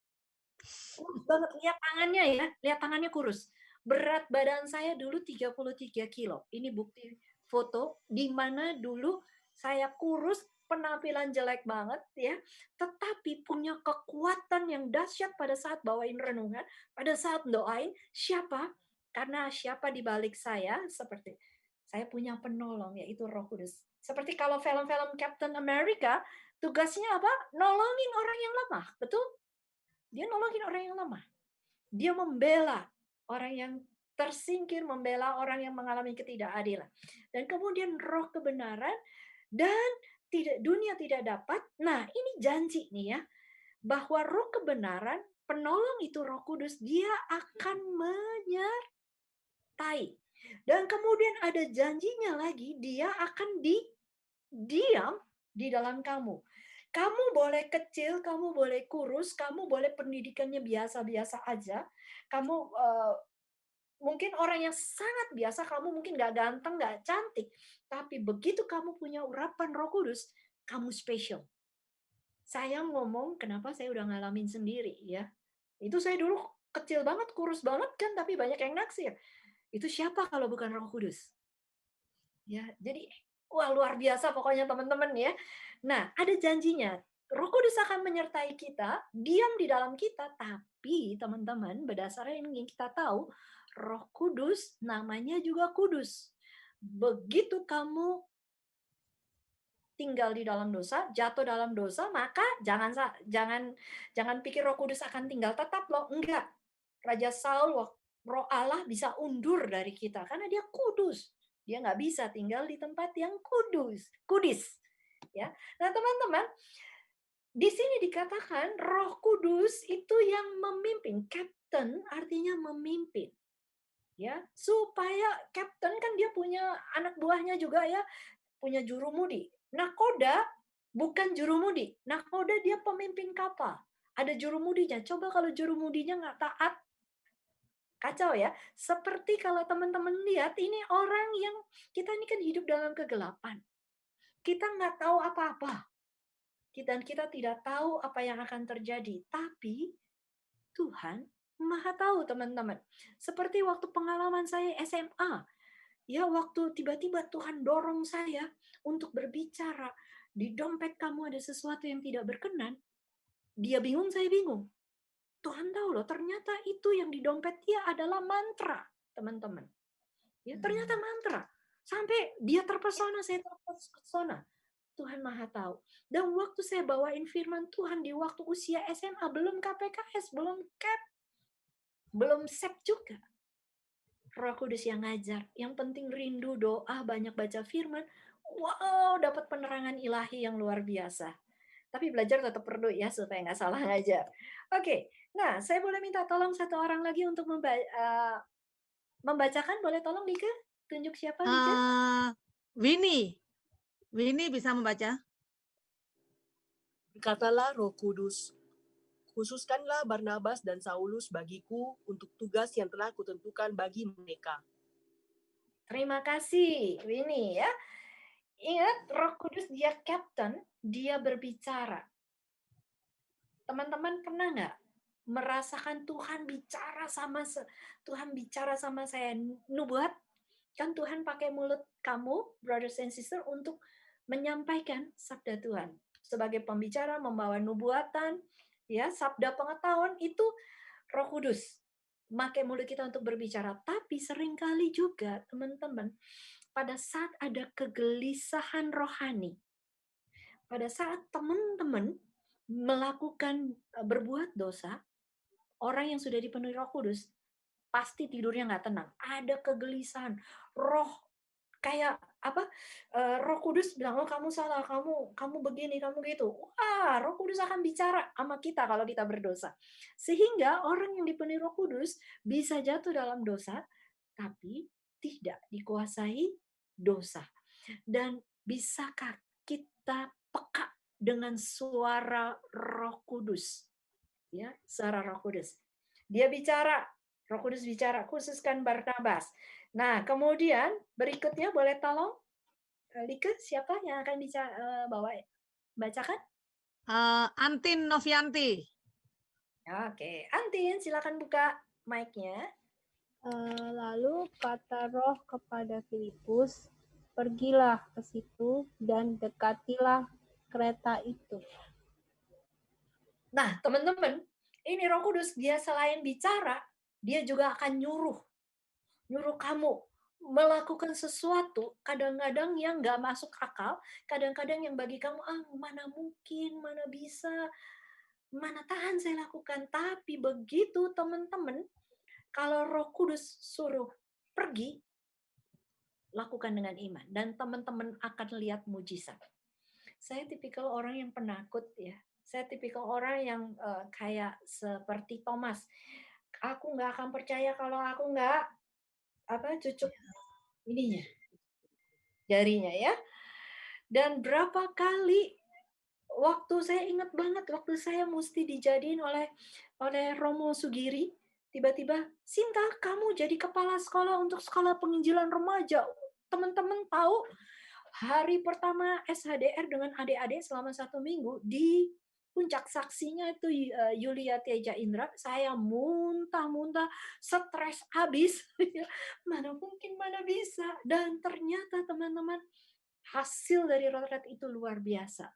Kurus banget, lihat tangannya ya, lihat tangannya kurus. Berat badan saya dulu 33 kilo. Ini bukti foto di mana dulu saya kurus, penampilan jelek banget ya, tetapi punya kekuatan yang dahsyat pada saat bawain renungan, pada saat doain. Siapa? Karena siapa di balik saya, seperti saya punya penolong, yaitu Roh Kudus. Seperti kalau film-film Captain America, tugasnya apa? Nolongin orang yang lemah, betul? Dia nolongin orang yang lemah. Dia membela orang yang tersingkir, membela orang yang mengalami ketidakadilan. Dan kemudian roh kebenaran, dan dunia tidak dapat. Nah, ini janji nih ya, bahwa roh kebenaran, penolong itu Roh Kudus, dia akan menyertai. Dan kemudian ada janjinya lagi, dia akan diam di dalam kamu. Kamu boleh kecil, kamu boleh kurus, kamu boleh pendidikannya biasa-biasa aja, kamu mungkin orang yang sangat biasa, kamu mungkin nggak ganteng, nggak cantik, tapi begitu kamu punya urapan Roh Kudus, kamu spesial. Saya ngomong, kenapa saya udah ngalamin sendiri ya. Itu saya dulu kecil banget, kurus banget kan, tapi banyak yang naksir. Itu siapa kalau bukan Roh Kudus? Ya, jadi wah luar biasa pokoknya teman-teman ya. Nah, ada janjinya. Roh Kudus akan menyertai kita, diam di dalam kita, tapi teman-teman, berdasarkan yang kita tahu, Roh Kudus namanya juga kudus. Begitu kamu tinggal di dalam dosa, jatuh dalam dosa, maka jangan pikir Roh Kudus akan tinggal tetap loh, enggak. Raja Saul, Roh Allah bisa undur dari kita karena dia kudus. Dia nggak bisa tinggal di tempat yang kudis. Ya. Nah, teman-teman, di sini dikatakan Roh Kudus itu yang memimpin. Captain artinya memimpin. Ya, supaya captain kan dia punya anak buahnya juga ya, punya jurumudi. Nakoda bukan jurumudi. Nakoda dia pemimpin kapal. Ada jurumudinya. Coba kalau jurumudinya nggak taat, kacau ya. Seperti kalau teman-teman lihat, ini orang yang kita ini kan hidup dalam kegelapan. Kita nggak tahu apa-apa. Dan kita tidak tahu apa yang akan terjadi. Tapi Tuhan Maha tahu, teman-teman. Seperti waktu pengalaman saya SMA. Ya, waktu tiba-tiba Tuhan dorong saya untuk berbicara. Di dompet kamu ada sesuatu yang tidak berkenan. Dia bingung, saya bingung. Tuhan tahu loh, ternyata itu yang di dompet dia adalah mantra, teman-teman. Ya, ternyata mantra. Sampai dia terpesona, saya terpesona. Tuhan Maha tahu. Dan waktu saya bawain firman Tuhan di waktu usia SMA, belum KPKS, belum CAP, belum SEP juga. Roh Kudus yang ngajar. Yang penting rindu, doa, banyak baca firman. Wow, dapat penerangan ilahi yang luar biasa. Tapi belajar tetap perlu ya, supaya nggak salah ngajar. Oke, nah saya boleh minta tolong satu orang lagi untuk membacakan. Boleh tolong Dika? Tunjuk siapa Dika? Winnie. Winnie bisa membaca? Berkatalah Roh Kudus, khususkanlah Barnabas dan Saulus bagiku untuk tugas yang telah kutentukan bagi mereka. Terima kasih, Winnie ya. Ingat, Roh Kudus dia captain, dia berbicara. Teman-teman pernah nggak merasakan Tuhan bicara sama saya? Nubuat, kan Tuhan pakai mulut kamu, brothers and sisters, untuk menyampaikan sabda Tuhan. Sebagai pembicara, membawa nubuatan, ya, sabda pengetahuan itu Roh Kudus. Pakai mulut kita untuk berbicara. Tapi seringkali juga, teman-teman, pada saat ada kegelisahan rohani, pada saat teman-teman melakukan berbuat dosa, orang yang sudah dipenuhi Roh Kudus pasti tidurnya nggak tenang. Ada kegelisahan, roh kayak apa? Roh Kudus bilang, oh kamu salah, kamu begini, kamu gitu. Wah, Roh Kudus akan bicara sama kita kalau kita berdosa. Sehingga orang yang dipenuhi Roh Kudus bisa jatuh dalam dosa, tapi tidak dikuasai dosa. Dan bisakah kita peka dengan suara Roh Kudus? Ya, suara Roh Kudus. Dia bicara, Roh Kudus bicara, khususkan Barnabas. Nah, kemudian berikutnya boleh tolong Lika, siapa yang akan bacakan? Antin Novianti. Oke, Antin, silakan buka mic-nya. Lalu kata Roh kepada Filipus, Pergilah ke situ dan dekatilah kereta itu. Nah, teman-teman, ini Roh Kudus, dia selain bicara, dia juga akan nyuruh kamu melakukan sesuatu kadang-kadang yang nggak masuk akal, kadang-kadang yang bagi kamu, mana mungkin, mana bisa, mana tahan saya lakukan. Tapi begitu teman-teman, kalau Roh Kudus suruh pergi, lakukan dengan iman. Dan teman-teman akan lihat mujizat. Saya tipikal orang yang penakut ya. Saya tipikal orang yang kayak seperti Thomas. Aku nggak akan percaya kalau aku nggak cucuk ininya, jarinya ya. Dan berapa kali waktu saya ingat banget waktu saya mesti dijadiin oleh Romo Sugiri, tiba-tiba, Sinta, kamu jadi kepala sekolah untuk sekolah penginjilan remaja. Teman-teman tahu, hari pertama SHDR dengan adik-adik selama 1 minggu, di puncak saksinya itu Yulia Teja Indra, saya muntah-muntah, stres habis. Mana mungkin, mana bisa. Dan ternyata teman-teman, hasil dari retret itu luar biasa.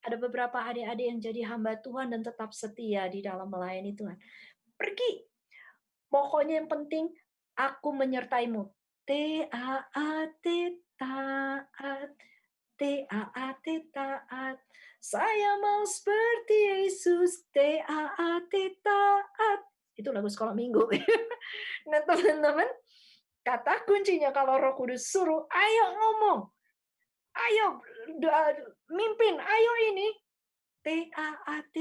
Ada beberapa adik-adik yang jadi hamba Tuhan dan tetap setia di dalam melayani Tuhan. Pergi. Pokoknya yang penting, aku menyertaimu. T-A-A-T, taat. T-A-A-T, taat. Saya mau seperti Yesus. T-A-A-T, taat. Itu lagu sekolah minggu. Nah teman-teman, kata kuncinya kalau Roh Kudus suruh, ayo ngomong. Ayo mimpin, ayo ini. T-A-A-T,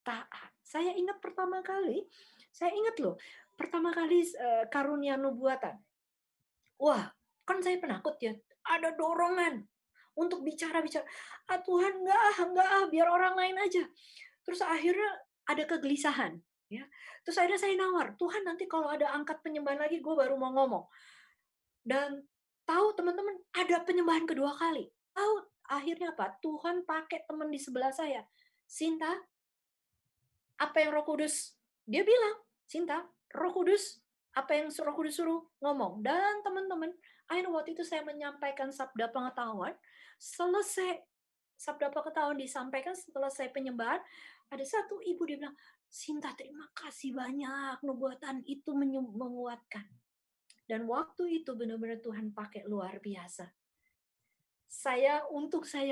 taat. Saya ingat pertama kali karunia nubuatan. Wah, kan saya penakut ya. Ada dorongan untuk bicara. Tuhan, enggak, biar orang lain aja. Terus akhirnya ada kegelisahan. Ya. Terus akhirnya saya nawar, Tuhan nanti kalau ada angkat penyembahan lagi, gue baru mau ngomong. Dan tahu teman-teman, ada penyembahan kedua kali. Tahu akhirnya apa? Tuhan pakai teman di sebelah saya. Sinta, apa yang Roh Kudus? Dia bilang, Sinta, Roh Kudus, apa yang Roh Kudus suruh ngomong. Dan teman-teman, akhirnya waktu itu saya menyampaikan sabda pengetahuan. Selesai sabda pengetahuan disampaikan, setelah saya penyembahan, ada satu ibu dia bilang, Sinta, terima kasih banyak, nubuatan itu menguatkan. Dan waktu itu benar-benar Tuhan pakai luar biasa. Saya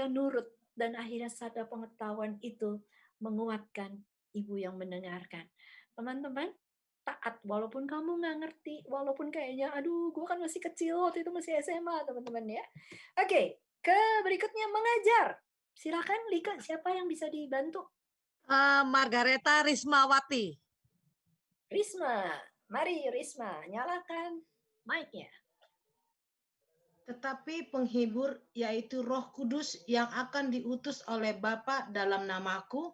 nurut, dan akhirnya sabda pengetahuan itu menguatkan ibu yang mendengarkan. Teman-teman, taat walaupun kamu nggak ngerti, walaupun kayaknya gue kan masih kecil, waktu itu masih SMA teman-teman ya. Oke, ke berikutnya mengajar. Silakan Lika, siapa yang bisa dibantu? Margareta Rismawati. Risma, mari Risma, nyalakan mic-nya. Tetapi penghibur, yaitu Roh Kudus yang akan diutus oleh Bapa dalam namaku,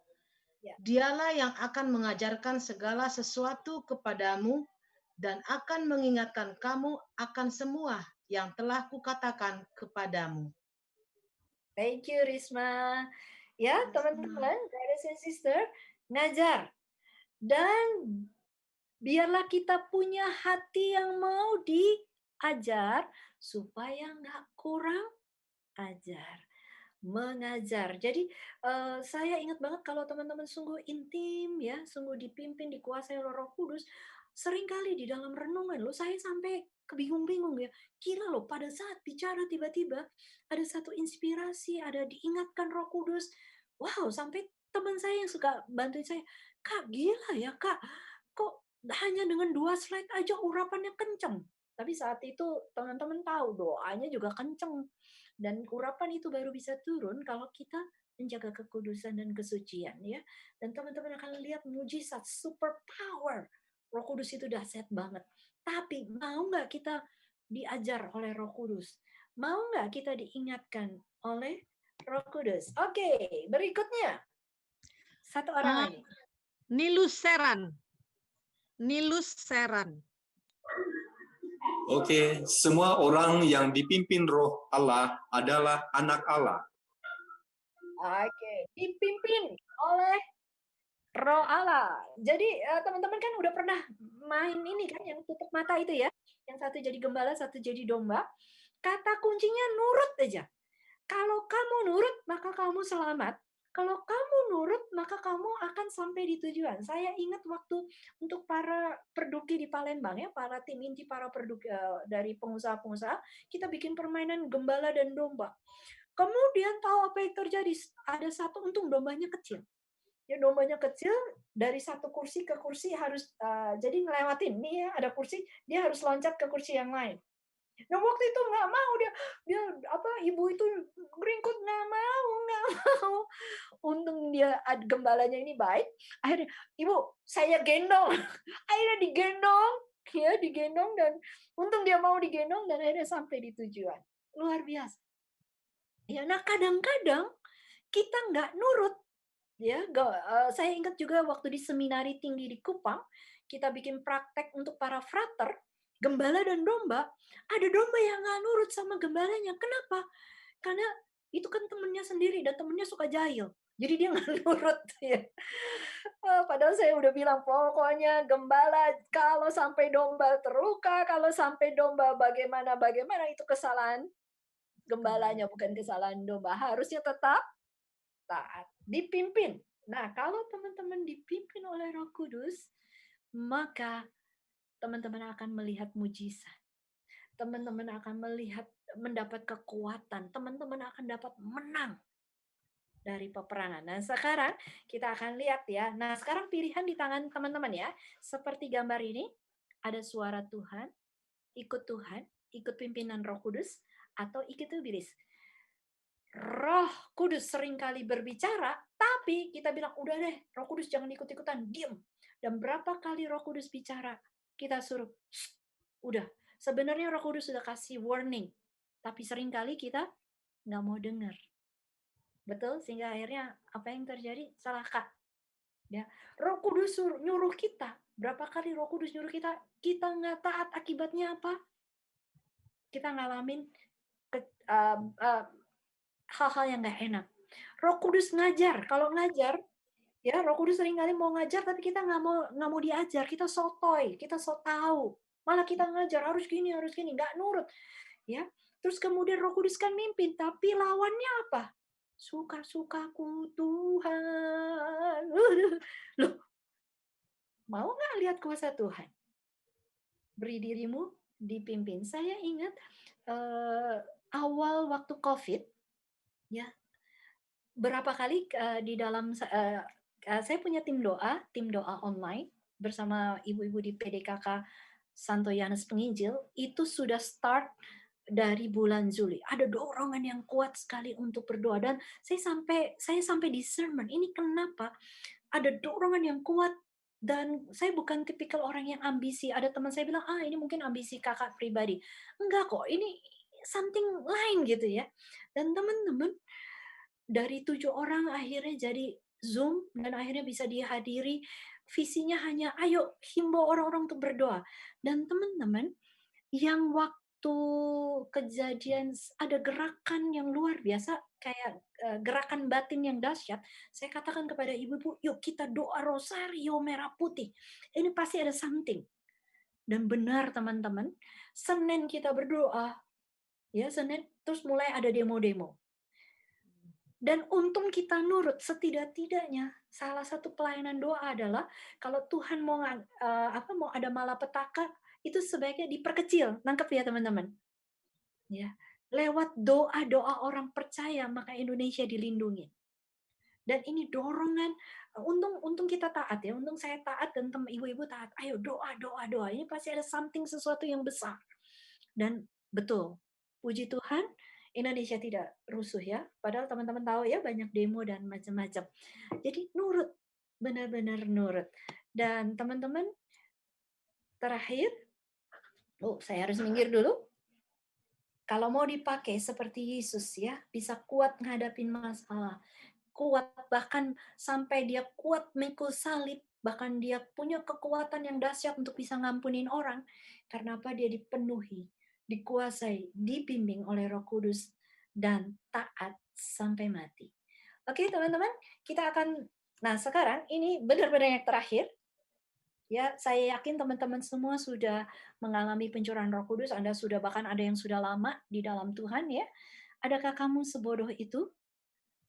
dialah yang akan mengajarkan segala sesuatu kepadamu dan akan mengingatkan kamu akan semua yang telah kukatakan kepadamu. Thank you, Risma. Ya, teman-teman, brothers and sister, ngajar. Dan biarlah kita punya hati yang mau diajar, supaya nggak kurang ajar. Mengajar. Jadi saya ingat banget kalau teman-teman sungguh intim ya, sungguh dipimpin, dikuasai oleh Roh Kudus, seringkali di dalam renungan saya sampai kebingung-bingung ya. Gila loh, pada saat bicara tiba-tiba ada satu inspirasi, ada diingatkan Roh Kudus. Wow, sampai teman saya yang suka bantuin saya, Kak, gila ya Kak, kok hanya dengan 2 slide aja urapannya kenceng. Tapi saat itu teman-teman tahu doanya juga kenceng. Dan urapan itu baru bisa turun kalau kita menjaga kekudusan dan kesucian ya. Dan teman-teman akan lihat mujizat, super power. Roh Kudus itu dahsyat banget. Tapi mau nggak kita diajar oleh Roh Kudus? Mau nggak kita diingatkan oleh Roh Kudus? Oke, berikutnya. Satu orang lagi. Nilus Seran. Oke, semua orang yang dipimpin Roh Allah adalah anak Allah. Oke, dipimpin oleh Roh Allah. Jadi teman-teman kan udah pernah main ini kan yang tutup mata itu ya. Yang satu jadi gembala, satu jadi domba. Kata kuncinya nurut aja. Kalau kamu nurut, maka kamu selamat. Kalau kamu nurut, maka kamu akan sampai di tujuan. Saya ingat waktu untuk para perduki di Palembang ya, para tim inti, para perduki dari pengusaha-pengusaha, kita bikin permainan gembala dan domba. Kemudian tahu apa yang terjadi? Ada satu, untung dombanya kecil. Ya, dombanya kecil, dari satu kursi ke kursi harus jadi ngelewatin. Nih ya, ada kursi, dia harus loncat ke kursi yang lain. Nah waktu itu nggak mau, dia ibu itu ngeringkut, nggak mau. Untung dia gembalanya ini baik. Akhirnya, ibu saya gendong. Akhirnya digendong dan untung dia mau digendong dan akhirnya sampai di tujuan. Luar biasa. Ya, nah kadang-kadang kita nggak nurut. Ya, saya ingat juga waktu di seminari tinggi di Kupang, kita bikin praktek untuk para frater, gembala dan domba. Ada domba yang nggak nurut sama gembalanya. Kenapa? Karena itu kan temennya sendiri dan temennya suka jahil. Jadi dia nggak nurut. Ya. Padahal saya udah bilang, pokoknya gembala kalau sampai domba terluka, kalau sampai domba bagaimana itu kesalahan gembalanya, bukan kesalahan domba. Harusnya tetap taat, dipimpin. Nah, kalau teman-teman dipimpin oleh Roh Kudus, maka teman-teman akan melihat mujizat. Teman-teman akan mendapat kekuatan. Teman-teman akan dapat menang dari peperangan. Nah, sekarang kita akan lihat ya. Nah, sekarang pilihan di tangan teman-teman ya. Seperti gambar ini, ada suara Tuhan, ikut pimpinan Roh Kudus, atau ikut iblis. Roh Kudus seringkali berbicara, tapi kita bilang, udah deh, Roh Kudus jangan ikut-ikutan, diam. Dan berapa kali Roh Kudus bicara, kita suruh, udah. Sebenarnya Roh Kudus sudah kasih warning, tapi seringkali kita nggak mau dengar. Betul? Sehingga akhirnya apa yang terjadi? Salah kak. Ya. Roh Kudus nyuruh kita. Berapa kali Roh Kudus nyuruh kita, kita nggak taat, akibatnya apa? Kita ngalamin hal-hal yang nggak enak. Roh Kudus ngajar. Kalau ngajar, ya Roh Kudus seringkali mau ngajar, tapi kita nggak mau diajar. Kita sotoy, kita so tahu. Malah kita ngajar harus gini, nggak nurut. Ya. Terus kemudian Roh Kudus kan mimpin, tapi lawannya apa? Suka-sukaku Tuhan. Loh, mau nggak lihat kuasa Tuhan? Beri dirimu dipimpin. Saya ingat awal waktu COVID, ya, berapa kali di dalam saya punya tim doa online bersama ibu-ibu di PDKK Santo Yohanes Penginjil, itu sudah start dari bulan Juli. Ada dorongan yang kuat sekali untuk berdoa, dan saya sampai discernment, ini kenapa ada dorongan yang kuat. Dan saya bukan tipikal orang yang ambisi. Ada teman saya bilang, ini mungkin ambisi kakak pribadi. Enggak kok, ini something lain gitu ya. Dan teman-teman, dari 7 orang akhirnya jadi Zoom, dan akhirnya bisa dihadiri. Visinya hanya, ayo himbau orang-orang untuk berdoa. Dan teman-teman, yang waktu kejadian ada gerakan yang luar biasa, kayak gerakan batin yang dahsyat, saya katakan kepada ibu-ibu, yuk kita doa rosario merah putih. Ini pasti ada something. Dan benar teman-teman, Senin kita berdoa, ya Senin, terus mulai ada demo-demo. Dan untung kita nurut. Setidak-tidaknya salah satu pelayanan doa adalah kalau Tuhan mau ada malapetaka, itu sebaiknya diperkecil. Nangkep ya teman-teman. Ya, lewat doa-doa orang percaya, maka Indonesia dilindungi. Dan ini dorongan, untung kita taat ya, untung saya taat dan ibu-ibu taat. Ayo doa. Ini pasti ada something, sesuatu yang besar. Dan betul, puji Tuhan, Indonesia tidak rusuh ya. Padahal teman-teman tahu ya, banyak demo dan macam-macam. Jadi nurut, benar-benar nurut. Dan teman-teman, terakhir, saya harus minggir dulu. Kalau mau dipakai seperti Yesus ya, bisa kuat menghadapi masalah. Kuat, bahkan sampai dia kuat mikul salib. Bahkan dia punya kekuatan yang dahsyat untuk bisa ngampunin orang. Karena apa? Dia dipenuhi, dikuasai, dibimbing oleh Roh Kudus, dan taat sampai mati. Oke teman-teman, kita akan, nah sekarang ini benar-benar yang terakhir. Ya, saya yakin teman-teman semua sudah mengalami pencurahan Roh Kudus. Anda sudah, bahkan ada yang sudah lama di dalam Tuhan ya. Adakah kamu sebodoh itu?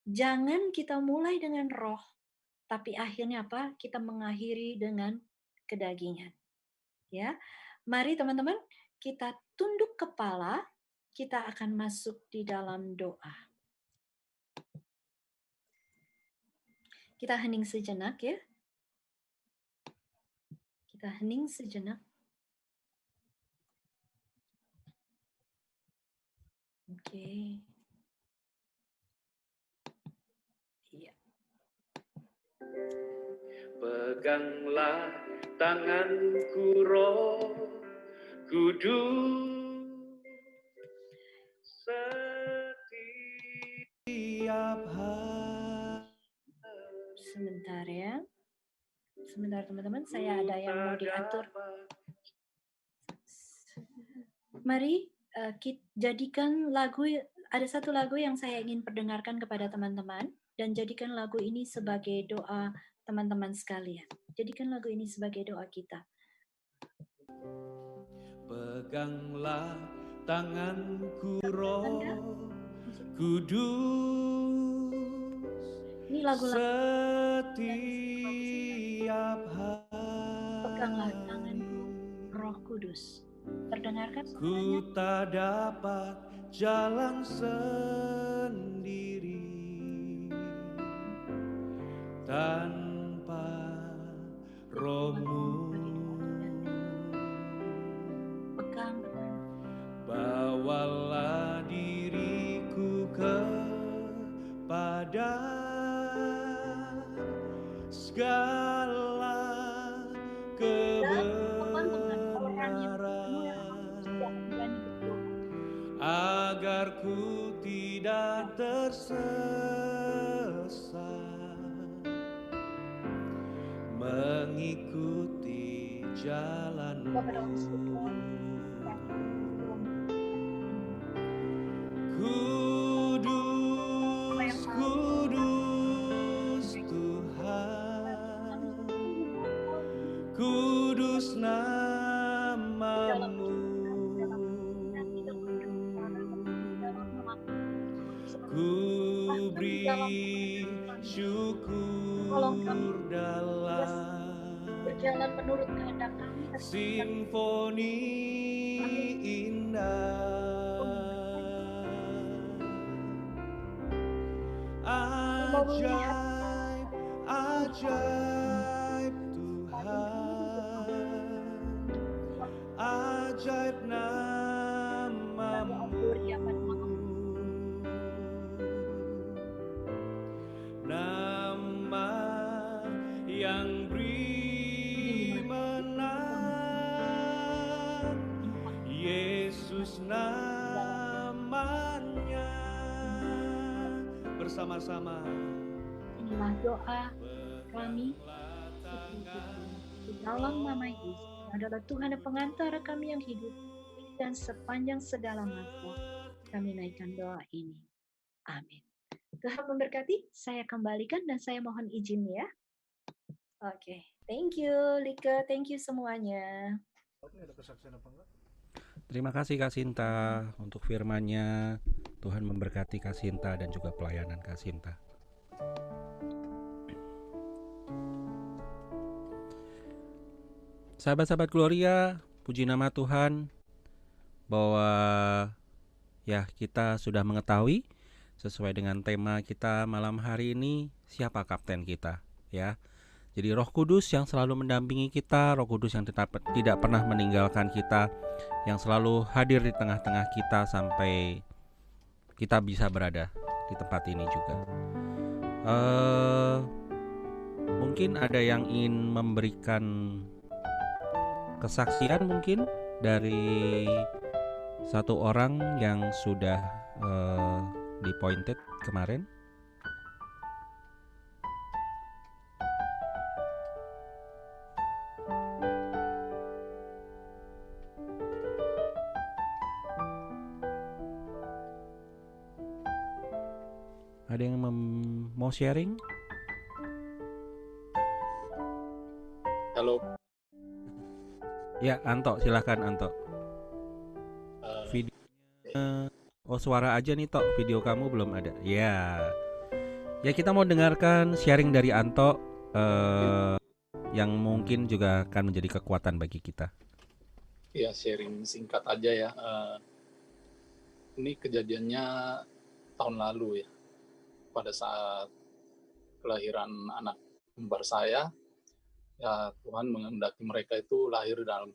Jangan kita mulai dengan roh, tapi akhirnya apa? Kita mengakhiri dengan kedagingan. Ya. Mari teman-teman, kita tunduk kepala, kita akan masuk di dalam doa. Kita hening sejenak ya. Kita hening sejenak. Oke. Iya. Peganglah tanganku Roh Kudus, setiap hari. Sebentar ya. Sebentar teman-teman, saya ada yang mau diatur. Mari jadikan lagu, ada satu lagu yang saya ingin perdengarkan kepada teman-teman, dan jadikan lagu ini sebagai doa teman-teman sekalian. Jadikan lagu ini sebagai doa kita. Peganglah tanganku Roh Kudus, ini lagu-lagu setiap hari. Peganglah tanganku Roh Kudus. Terdengarkan Ku tak dapat jalan sendiri tanpa Roh-Mu. Bawalah diriku kepada segala kebenaran, agar ku tidak tersesat mengikuti jalan-Mu. Kudus, kudus Tuhan, kudus nama-Mu. Ku beri syukur dalam berjalan menurut kehendak kami. Simfoni indah, ajaib, ajaib Tuhan, ajaib nama-Mu. Nama yang beri menang, Yesus namanya. Bersama-sama inilah doa kami di dalam nama Yesus, adalah Tuhan dan pengantara kami yang hidup, dan sepanjang segala masa kami naikkan doa ini. Amin. Tuhan memberkati. Saya kembalikan dan saya mohon izin ya. Oke. Thank you Lika, thank you semuanya. Terima kasih Kak Sinta untuk firman-Nya. Tuhan memberkati Kak Sinta dan juga pelayanan Kak Sinta. Sahabat-sahabat Gloria, puji nama Tuhan bahwa ya kita sudah mengetahui sesuai dengan tema kita malam hari ini, siapa kapten kita ya. Jadi Roh Kudus yang selalu mendampingi kita, Roh Kudus yang tidak pernah meninggalkan kita, yang selalu hadir di tengah-tengah kita sampai kita bisa berada di tempat ini juga. Mungkin ada yang ingin memberikan kesaksian mungkin dari satu orang yang sudah di-pointed kemarin. Ada yang mau sharing? Halo. Ya, Anto, silakan Anto. Eh, Videonya, oh suara aja nih Tok, video kamu belum ada. Ya, ya kita mau dengarkan sharing dari Anto yang mungkin juga akan menjadi kekuatan bagi kita. ya sharing singkat aja ya. Ini kejadiannya tahun lalu ya, pada saat kelahiran anak kembar saya. Ya Tuhan menghendaki mereka itu lahir dalam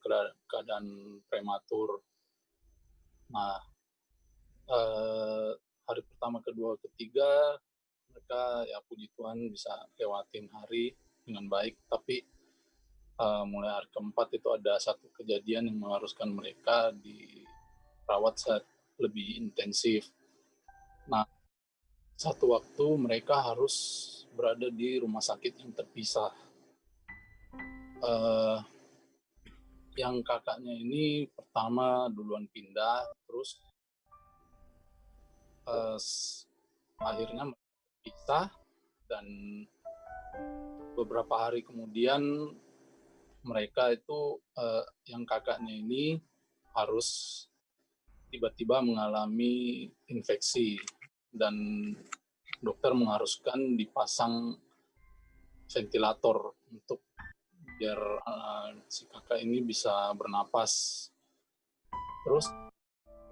keadaan prematur. Nah, hari pertama, kedua, ketiga mereka ya puji Tuhan bisa lewatin hari dengan baik. Tapi mulai hari keempat itu ada satu kejadian yang mengharuskan mereka dirawat lebih intensif. Nah, satu waktu mereka harus berada di rumah sakit yang terpisah. Yang kakaknya ini pertama duluan pindah, terus akhirnya pisah, dan beberapa hari kemudian mereka itu yang kakaknya ini harus tiba-tiba mengalami infeksi dan dokter mengharuskan dipasang ventilator untuk biar si kakak ini bisa bernapas. Terus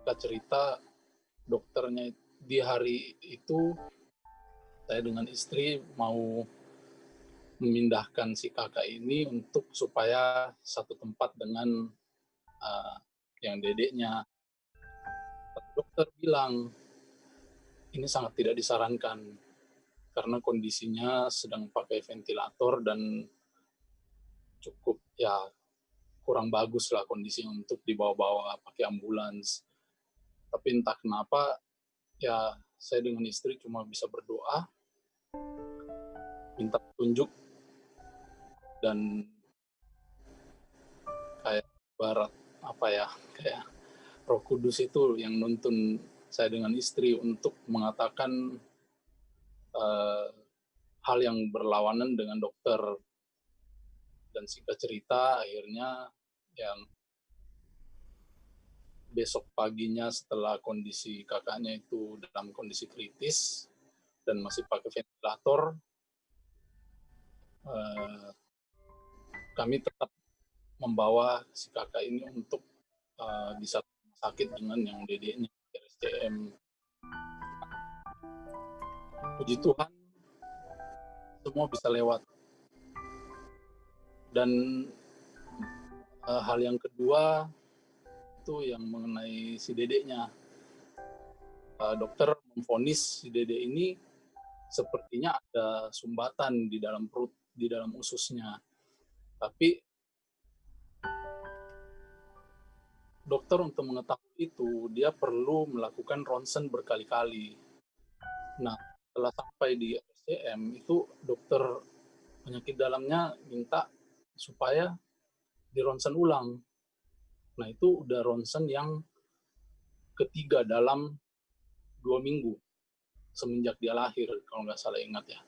kita cerita dokternya di hari itu, saya dengan istri mau memindahkan si kakak ini untuk supaya satu tempat dengan yang dedeknya. Dokter bilang ini sangat tidak disarankan karena kondisinya sedang pakai ventilator dan cukup ya kurang bagus lah kondisinya untuk dibawa-bawa pakai ambulans. Tapi entah kenapa ya saya dengan istri cuma bisa berdoa, minta petunjuk, dan kayak barat kayak Roh Kudus itu yang nuntun saya dengan istri untuk mengatakan hal yang berlawanan dengan dokter. Dan singkat cerita akhirnya yang besok paginya setelah kondisi kakaknya itu dalam kondisi kritis dan masih pakai ventilator, kami tetap membawa si kakak ini untuk di satu rumah sakit dengan yang dedeknya RSCM. Puji Tuhan semua bisa lewat. Dan hal yang kedua itu yang mengenai si dedeknya. Dokter memvonis si dedek ini sepertinya ada sumbatan di dalam perut, di dalam ususnya. Tapi dokter untuk mengetahui itu, dia perlu melakukan ronsen berkali-kali. Nah, setelah sampai di RSCM, itu dokter penyakit dalamnya minta supaya di ronsen ulang. Nah, itu udah ronsen yang ketiga dalam 2 minggu semenjak dia lahir, kalau nggak salah ingat ya.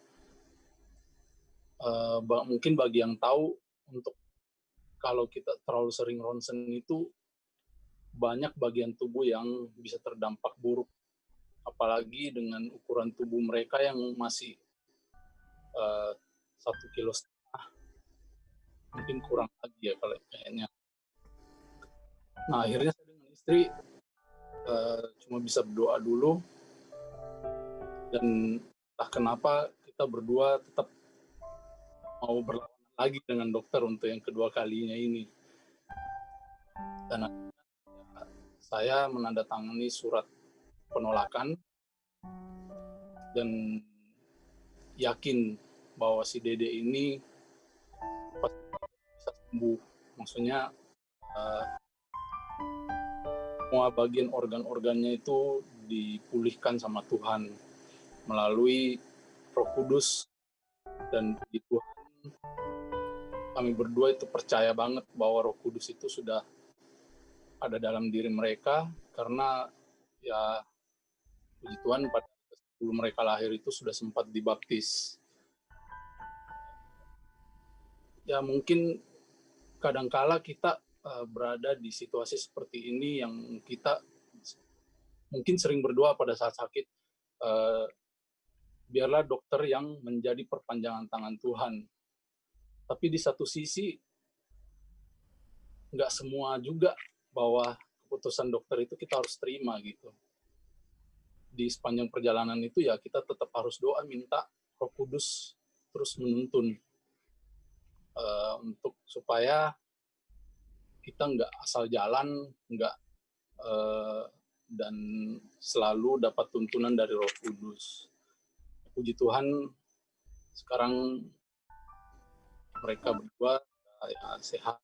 Mungkin bagi yang tahu, untuk kalau kita terlalu sering ronsen itu banyak bagian tubuh yang bisa terdampak buruk, apalagi dengan ukuran tubuh mereka yang masih 1,5 kilo, mungkin kurang lagi ya kalau kayaknya. Nah, akhirnya saya dengan istri cuma bisa berdoa dulu, dan entah kenapa kita berdua tetap mau berlawan lagi dengan dokter untuk yang kedua kalinya ini. Dan saya menandatangani surat penolakan dan yakin bahwa si Dede ini pasti bisa sembuh. Maksudnya semua bagian organ-organnya itu dipulihkan sama Tuhan melalui Roh Kudus. Dan di Tuhan kami berdua itu percaya banget bahwa Roh Kudus itu sudah ada dalam diri mereka, karena ya puji Tuhan pada sebelum mereka lahir itu sudah sempat dibaptis. Ya mungkin kadangkala kita berada di situasi seperti ini yang kita mungkin sering berdoa pada saat sakit, biarlah dokter yang menjadi perpanjangan tangan Tuhan. Tapi di satu sisi, nggak semua juga bahwa keputusan dokter itu kita harus terima gitu. Di sepanjang perjalanan itu ya kita tetap harus doa, minta Roh Kudus terus menuntun untuk supaya kita nggak asal jalan, nggak dan selalu dapat tuntunan dari Roh Kudus. Puji Tuhan, sekarang mereka berdua ya, sehat.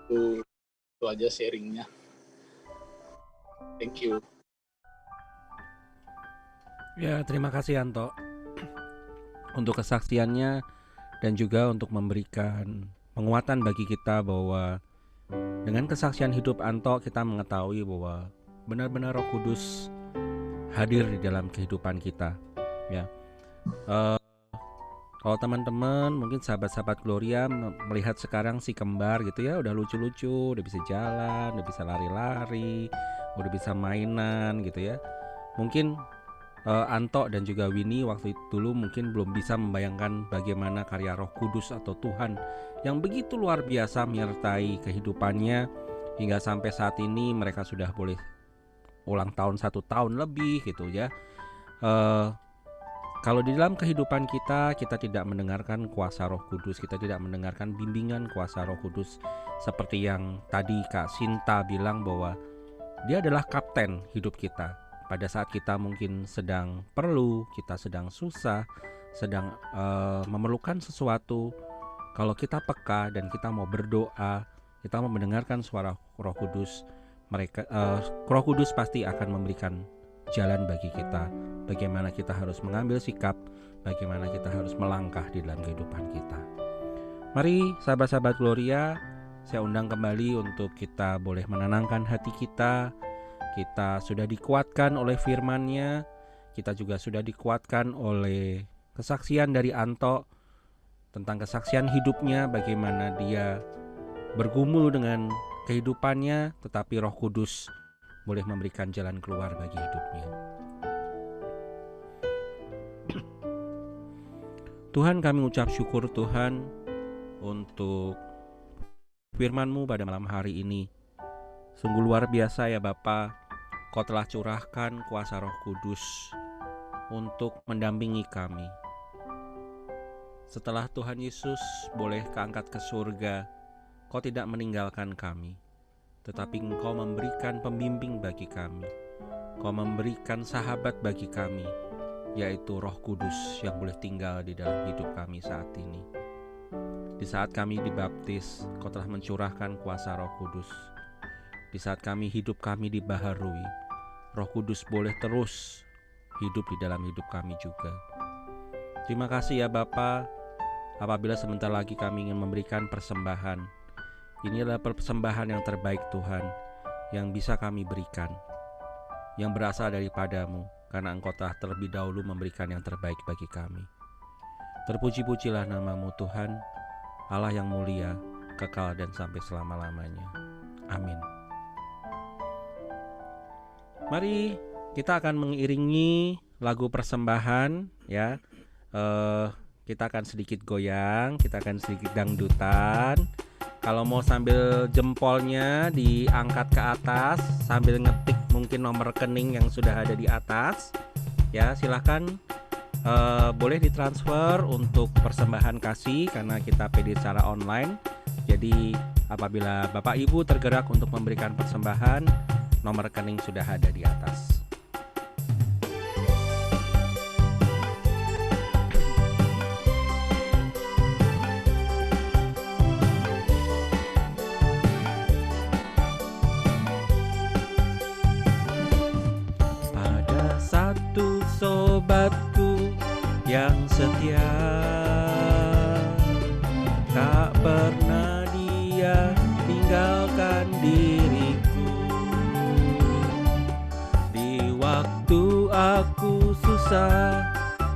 Itu aja sharingnya. Thank you. Ya, terima kasih Anto untuk kesaksiannya dan juga untuk memberikan penguatan bagi kita bahwa dengan kesaksian hidup Anto kita mengetahui bahwa benar-benar Roh Kudus hadir di dalam kehidupan kita. Ya, kalau teman-teman mungkin sahabat-sahabat Gloria melihat sekarang si kembar gitu ya, udah lucu-lucu, udah bisa jalan, udah bisa lari-lari, udah bisa mainan gitu ya. Mungkin Anto dan juga Winnie waktu itu dulu mungkin belum bisa membayangkan bagaimana karya Roh Kudus atau Tuhan yang begitu luar biasa menyertai kehidupannya hingga sampai saat ini mereka sudah boleh ulang tahun 1 tahun lebih gitu ya. Kalau di dalam kehidupan kita tidak mendengarkan kuasa Roh Kudus, kita tidak mendengarkan bimbingan kuasa Roh Kudus seperti yang tadi Kak Sinta bilang bahwa dia adalah kapten hidup kita. Pada saat kita mungkin sedang perlu, kita sedang susah, sedang memerlukan sesuatu, kalau kita peka dan kita mau berdoa, kita mau mendengarkan suara Roh Kudus, Roh Kudus pasti akan memberikan jalan bagi kita, bagaimana kita harus mengambil sikap, bagaimana kita harus melangkah di dalam kehidupan kita. Mari sahabat-sahabat Gloria, saya undang kembali untuk kita boleh menenangkan hati kita. Kita sudah dikuatkan oleh firman-Nya, kita juga sudah dikuatkan oleh kesaksian dari Anto tentang kesaksian hidupnya, bagaimana dia bergumul dengan kehidupannya, tetapi Roh Kudus boleh memberikan jalan keluar bagi hidupnya. Tuhan, kami ucap syukur Tuhan untuk firman-Mu pada malam hari ini. Sungguh luar biasa ya Bapa, Kau telah curahkan kuasa Roh Kudus untuk mendampingi kami. Setelah Tuhan Yesus boleh keangkat ke surga, Kau tidak meninggalkan kami, tetapi Engkau memberikan pembimbing bagi kami. Kau memberikan sahabat bagi kami, yaitu Roh Kudus yang boleh tinggal di dalam hidup kami saat ini. Di saat kami dibaptis, Kau telah mencurahkan kuasa Roh Kudus. Di saat hidup kami dibaharui, Roh Kudus boleh terus hidup di dalam hidup kami juga. Terima kasih ya Bapa, apabila sebentar lagi kami ingin memberikan persembahan. Ini adalah persembahan yang terbaik Tuhan, yang bisa kami berikan, yang berasal daripada-Mu, karena Engkau telah terlebih dahulu memberikan yang terbaik bagi kami. Terpuji-pujilah nama-Mu Tuhan, Allah yang mulia, kekal dan sampai selama-lamanya. Amin. Mari kita akan mengiringi lagu persembahan ya. Kita akan sedikit goyang, kita akan sedikit dangdutan. Kalau mau sambil jempolnya diangkat ke atas sambil ngetik mungkin nomor rekening yang sudah ada di atas, ya silahkan boleh ditransfer untuk persembahan kasih karena kita PD secara online. Jadi apabila Bapak Ibu tergerak untuk memberikan persembahan, nomor rekening sudah ada di atas. Ada satu sobatku yang setia, tak pernah dia tinggalkan diriku. Waktu aku susah,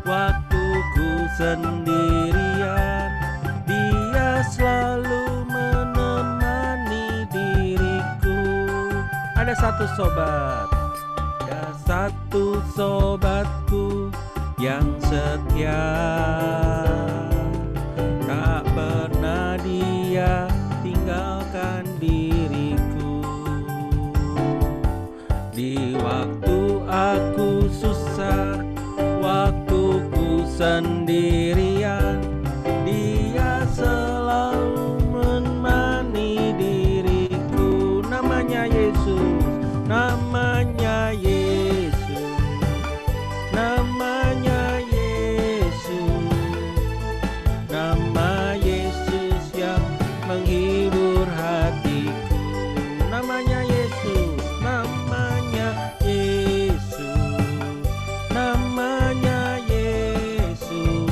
waktu ku sendirian, Dia selalu menemani diriku. Ada satu sobat, ada satu sobatku yang setia, tak pernah dia tinggalkan diriku. Di waktu aku susah, waktu ku sendirian, Dia selalu menemani diriku. Namanya Yesus, namanya Yesus, namanya Yesus, nama Yesus yang menghibur hatiku. Namanya Yesus, namanya Yesus, namanya Yesus,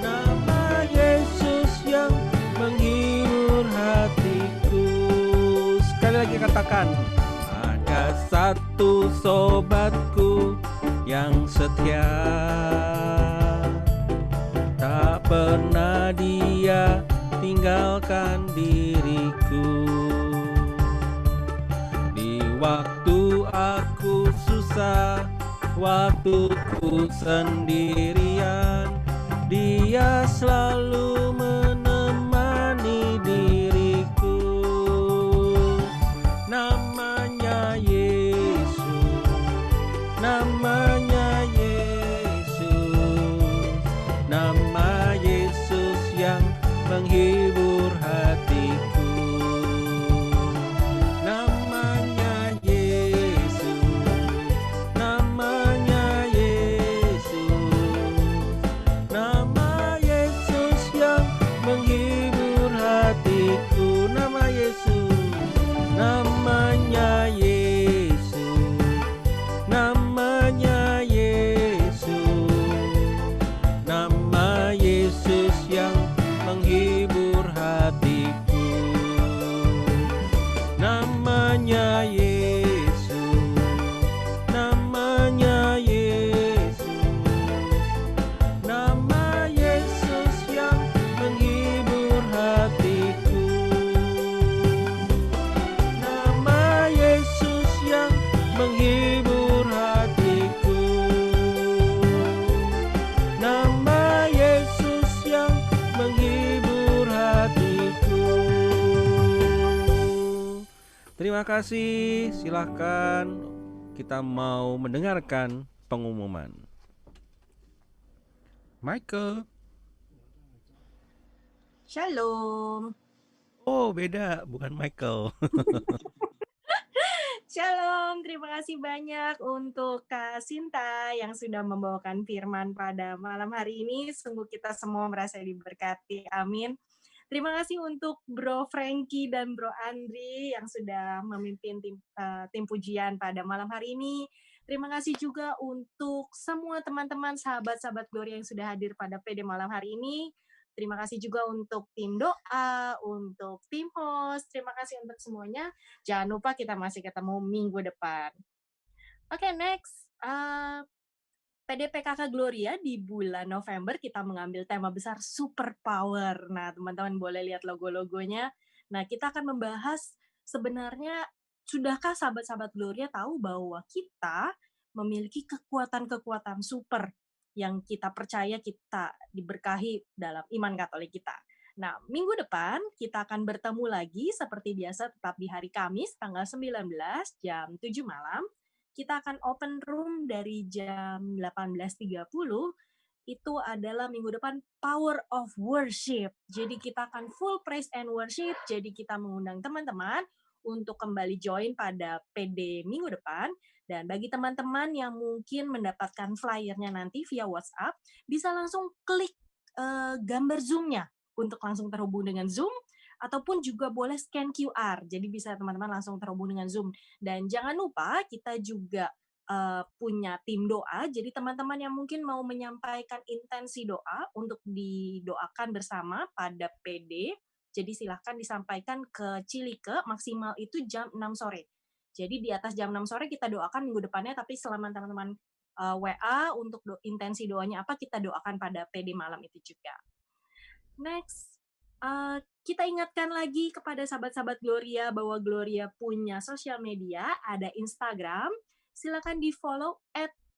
nama Yesus yang menghibur hatiku. Sekali lagi katakan, ada satu sobatku yang setia, tak pernah dia tinggalkan diriku. Di waktu aku susah, waktu ku sendirian, Dia selalu menemani diriku. Namanya Yesus, namanya Yesus, nama Yesus yang menghibur hatiku. Namanya Yesus, namanya Yesus, nama Yesus yang menghibur hatiku. Nama Yesus, namanya Yesus, namanya Yesus, nama Yesus yang menghibur hatiku. Namanya Yesus, namanya Yesus, nama Yesus yang menghibur hatiku. Nama Yesus yang menghibur hatiku. Nama Yesus yang menghibur hatiku. Terima kasih, silahkan kita mau mendengarkan pengumuman. Michael. Shalom. Oh, beda, bukan Michael. Shalom, terima kasih banyak untuk Kak Sinta yang sudah membawakan firman pada malam hari ini. Sungguh kita semua merasa diberkati, amin. Terima kasih untuk Bro Frankie dan Bro Andri yang sudah memimpin tim pujian pada malam hari ini. Terima kasih juga untuk semua teman-teman sahabat-sahabat Gloria yang sudah hadir pada PD malam hari ini. Terima kasih juga untuk tim doa, untuk tim host. Terima kasih untuk semuanya. Jangan lupa kita masih ketemu minggu depan. Oke, next. PDPKK Gloria di bulan November kita mengambil tema besar Super Power. Nah, teman-teman boleh lihat logo-logonya. Nah, kita akan membahas sebenarnya sudahkah sahabat-sahabat Gloria tahu bahwa kita memiliki kekuatan-kekuatan super yang kita percaya kita diberkahi dalam iman Katolik kita. Nah, minggu depan kita akan bertemu lagi seperti biasa tetap di hari Kamis tanggal 19 jam 7 malam. Kita akan open room dari jam 18.30. Itu adalah minggu depan Power of Worship. Jadi kita akan full praise and worship. Jadi kita mengundang teman-teman untuk kembali join pada PD minggu depan. Dan bagi teman-teman yang mungkin mendapatkan flyernya nanti via WhatsApp, bisa langsung klik gambar Zoom-nya untuk langsung terhubung dengan Zoom, ataupun juga boleh scan QR. Jadi bisa teman-teman langsung terhubung dengan Zoom. Dan jangan lupa kita juga punya tim doa. Jadi teman-teman yang mungkin mau menyampaikan intensi doa untuk didoakan bersama pada PD, jadi silahkan disampaikan ke Cilike, maksimal itu jam 6 sore. Jadi di atas jam 6 sore kita doakan minggu depannya, tapi selama teman-teman WA untuk intensi doanya apa, kita doakan pada PD malam itu juga. Next, kita ingatkan lagi kepada sahabat-sahabat Gloria bahwa Gloria punya sosial media, ada Instagram, silakan di follow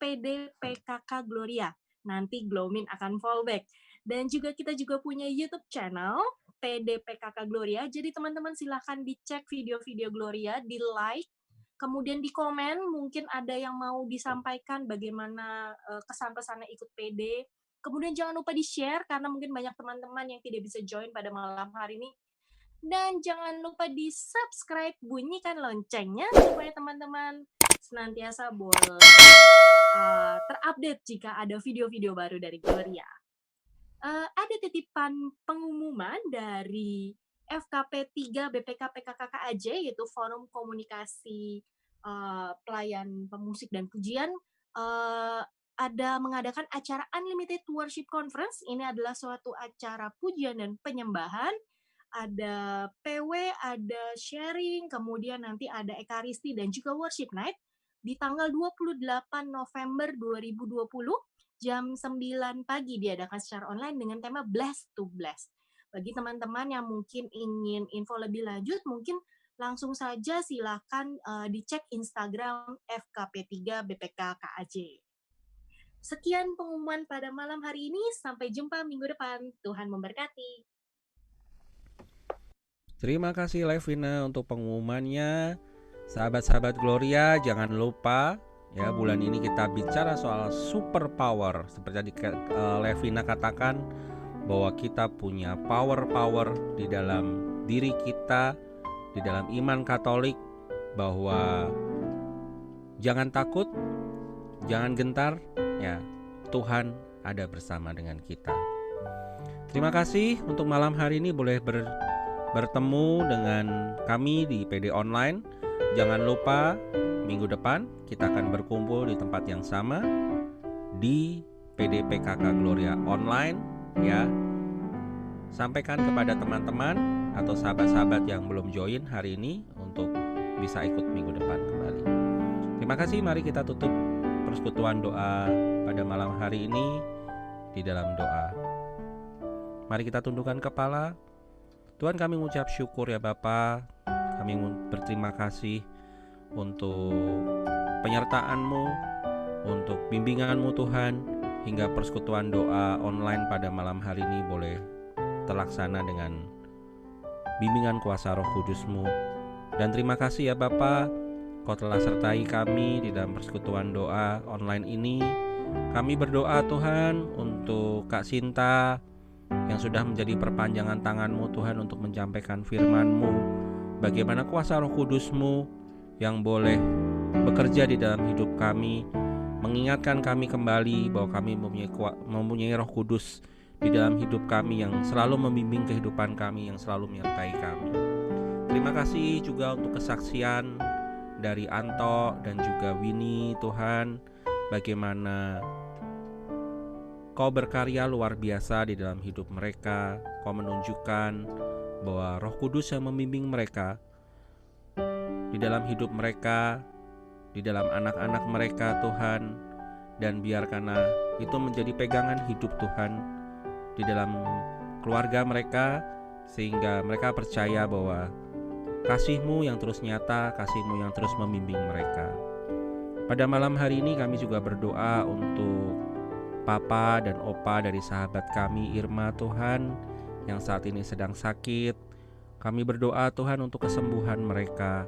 @pdpkkgloria. Nanti Glomin akan follow back. Dan juga kita juga punya YouTube channel PDPKK Gloria. Jadi teman-teman silakan dicek video-video Gloria, di like, kemudian di komen, mungkin ada yang mau disampaikan bagaimana kesan-pesannya ikut PD. Kemudian jangan lupa di-share karena mungkin banyak teman-teman yang tidak bisa join pada malam hari ini. Dan jangan lupa di-subscribe, bunyikan loncengnya supaya teman-teman senantiasa boleh terupdate jika ada video-video baru dari Gloria. Ada titipan pengumuman dari FKP 3 BPK PKKKAJ, yaitu Forum Komunikasi Pelayan Pemusik dan Pujian, ada mengadakan acara Unlimited Worship Conference. Ini adalah suatu acara pujian dan penyembahan. Ada PW, ada sharing, kemudian nanti ada ekaristi dan juga worship night di tanggal 28 November 2020 jam 9 pagi diadakan secara online dengan tema Bless to Bless. Bagi teman-teman yang mungkin ingin info lebih lanjut, mungkin langsung saja silakan dicek Instagram FKP3 BPKKAJ. Sekian pengumuman pada malam hari ini, sampai jumpa minggu depan. Tuhan memberkati. Terima kasih Levina untuk pengumumannya. Sahabat-sahabat Gloria, jangan lupa ya, bulan ini kita bicara soal super power. Seperti tadi Levina katakan bahwa kita punya power di dalam diri kita, di dalam iman Katolik, bahwa jangan takut, jangan gentar, ya, Tuhan ada bersama dengan kita. Terima kasih untuk malam hari ini boleh bertemu dengan kami di PD Online. Jangan lupa minggu depan kita akan berkumpul di tempat yang sama di PDPKK Gloria Online, ya. Sampaikan kepada teman-teman atau sahabat-sahabat yang belum join hari ini untuk bisa ikut minggu depan kembali. Terima kasih, mari kita tutup persekutuan doa pada malam hari ini di dalam doa. Mari kita tundukkan kepala. Tuhan, kami mengucap syukur ya Bapa. Kami berterima kasih untuk penyertaan-Mu, untuk bimbingan-Mu Tuhan, hingga persekutuan doa online pada malam hari ini boleh terlaksana dengan bimbingan kuasa Roh Kudus-Mu. Dan terima kasih ya Bapa, Kau telah sertai kami di dalam persekutuan doa online ini. Kami berdoa Tuhan untuk Kak Sinta yang sudah menjadi perpanjangan tangan-Mu Tuhan untuk menyampaikan firman-Mu. Bagaimana kuasa Roh Kudus-Mu yang boleh bekerja di dalam hidup kami, mengingatkan kami kembali bahwa kami mempunyai Roh Kudus di dalam hidup kami yang selalu membimbing kehidupan kami, yang selalu menyertai kami. Terima kasih juga untuk kesaksian dari Anto dan juga Winnie Tuhan, bagaimana Kau berkarya luar biasa di dalam hidup mereka. Kau menunjukkan bahwa Roh Kudus yang membimbing mereka di dalam hidup mereka, di dalam anak-anak mereka Tuhan. Dan biarkanlah itu menjadi pegangan hidup Tuhan di dalam keluarga mereka, sehingga mereka percaya bahwa kasih-Mu yang terus nyata, kasih-Mu yang terus membimbing mereka. Pada malam hari ini kami juga berdoa untuk Papa dan Opa dari sahabat kami Irma Tuhan, yang saat ini sedang sakit. Kami berdoa Tuhan untuk kesembuhan mereka.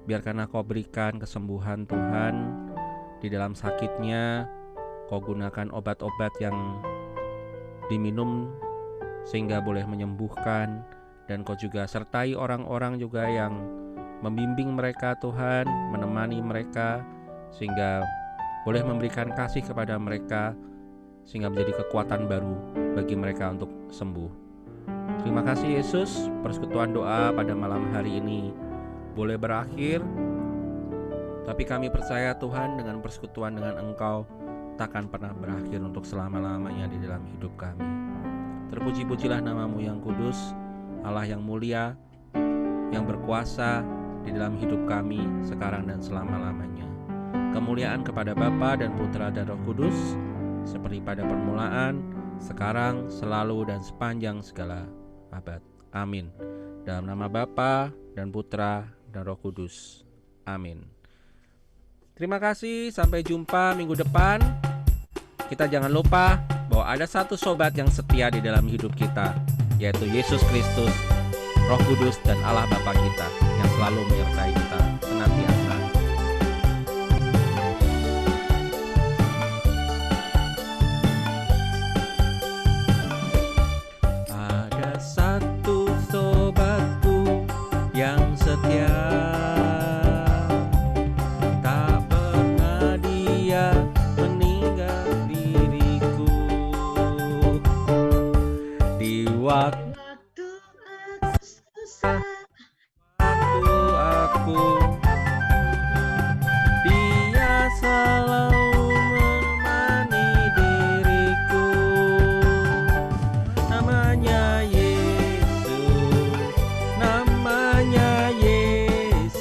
Biarkanlah Kau berikan kesembuhan Tuhan di dalam sakitnya. Kau gunakan obat-obat yang diminum sehingga boleh menyembuhkan. Dan Kau juga sertai orang-orang juga yang membimbing mereka Tuhan, menemani mereka, sehingga boleh memberikan kasih kepada mereka, sehingga menjadi kekuatan baru bagi mereka untuk sembuh. Terima kasih Yesus, persekutuan doa pada malam hari ini boleh berakhir, tapi kami percaya Tuhan dengan persekutuan dengan Engkau takkan pernah berakhir untuk selama-lamanya di dalam hidup kami. Terpuji-pujilah nama-Mu yang kudus, Allah yang mulia, yang berkuasa di dalam hidup kami sekarang dan selama-lamanya. Kemuliaan kepada Bapa dan Putra dan Roh Kudus, seperti pada permulaan, sekarang, selalu, dan sepanjang segala abad. Amin. Dalam nama Bapa dan Putra dan Roh Kudus. Amin. Terima kasih, sampai jumpa minggu depan. Kita jangan lupa bahwa ada satu sobat yang setia di dalam hidup kita, yaitu Yesus Kristus, Roh Kudus, dan Allah Bapa kita yang selalu menyertai kita senantiasa. Ada satu sobatku yang setia, tak pernah dia meninggal diriku. Di waktu aku, dia selalu menemani diriku. Namanya Yesus, namanya Yesus,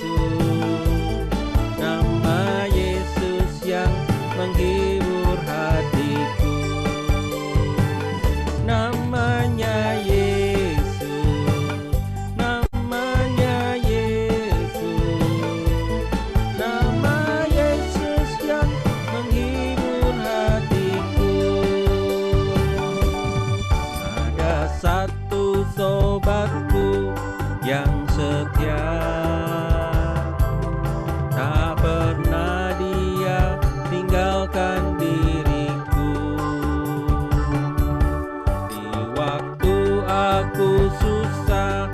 nama Yesus yang menghibur hatiku. Namanya Yesus, namanya Yesus, nama Yesus yang menghibur hatiku. Ada satu sobatku yang setia, tak pernah dia tinggalkan diriku. Di waktu aku susah,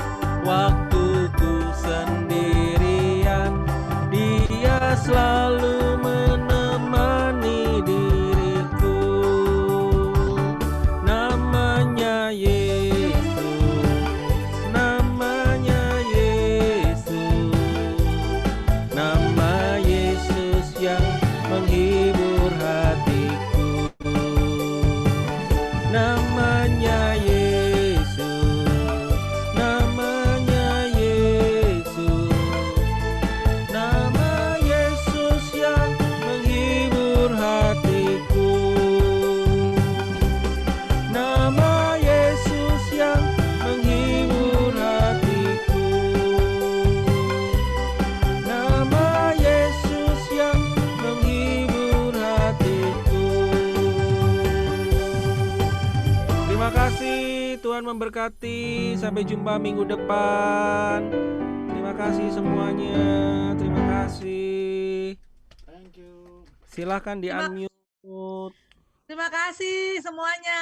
waktu ku sendirian, dia selalu menemani diriku. Namanya Yesus, namanya Yesus, nama Yesus yang menghibur hatiku. Namanya Yesus, namanya Yesus, nama Yesus yang menghibur hatiku. Nama Yesus yang menghibur hatiku. Nama Yesus yang menghibur hatiku. Terima kasih, Tuhan memberkati. Sampai jumpa minggu depan. Terima kasih semuanya. Terima kasih. Silahkan di unmute. Terima kasih semuanya.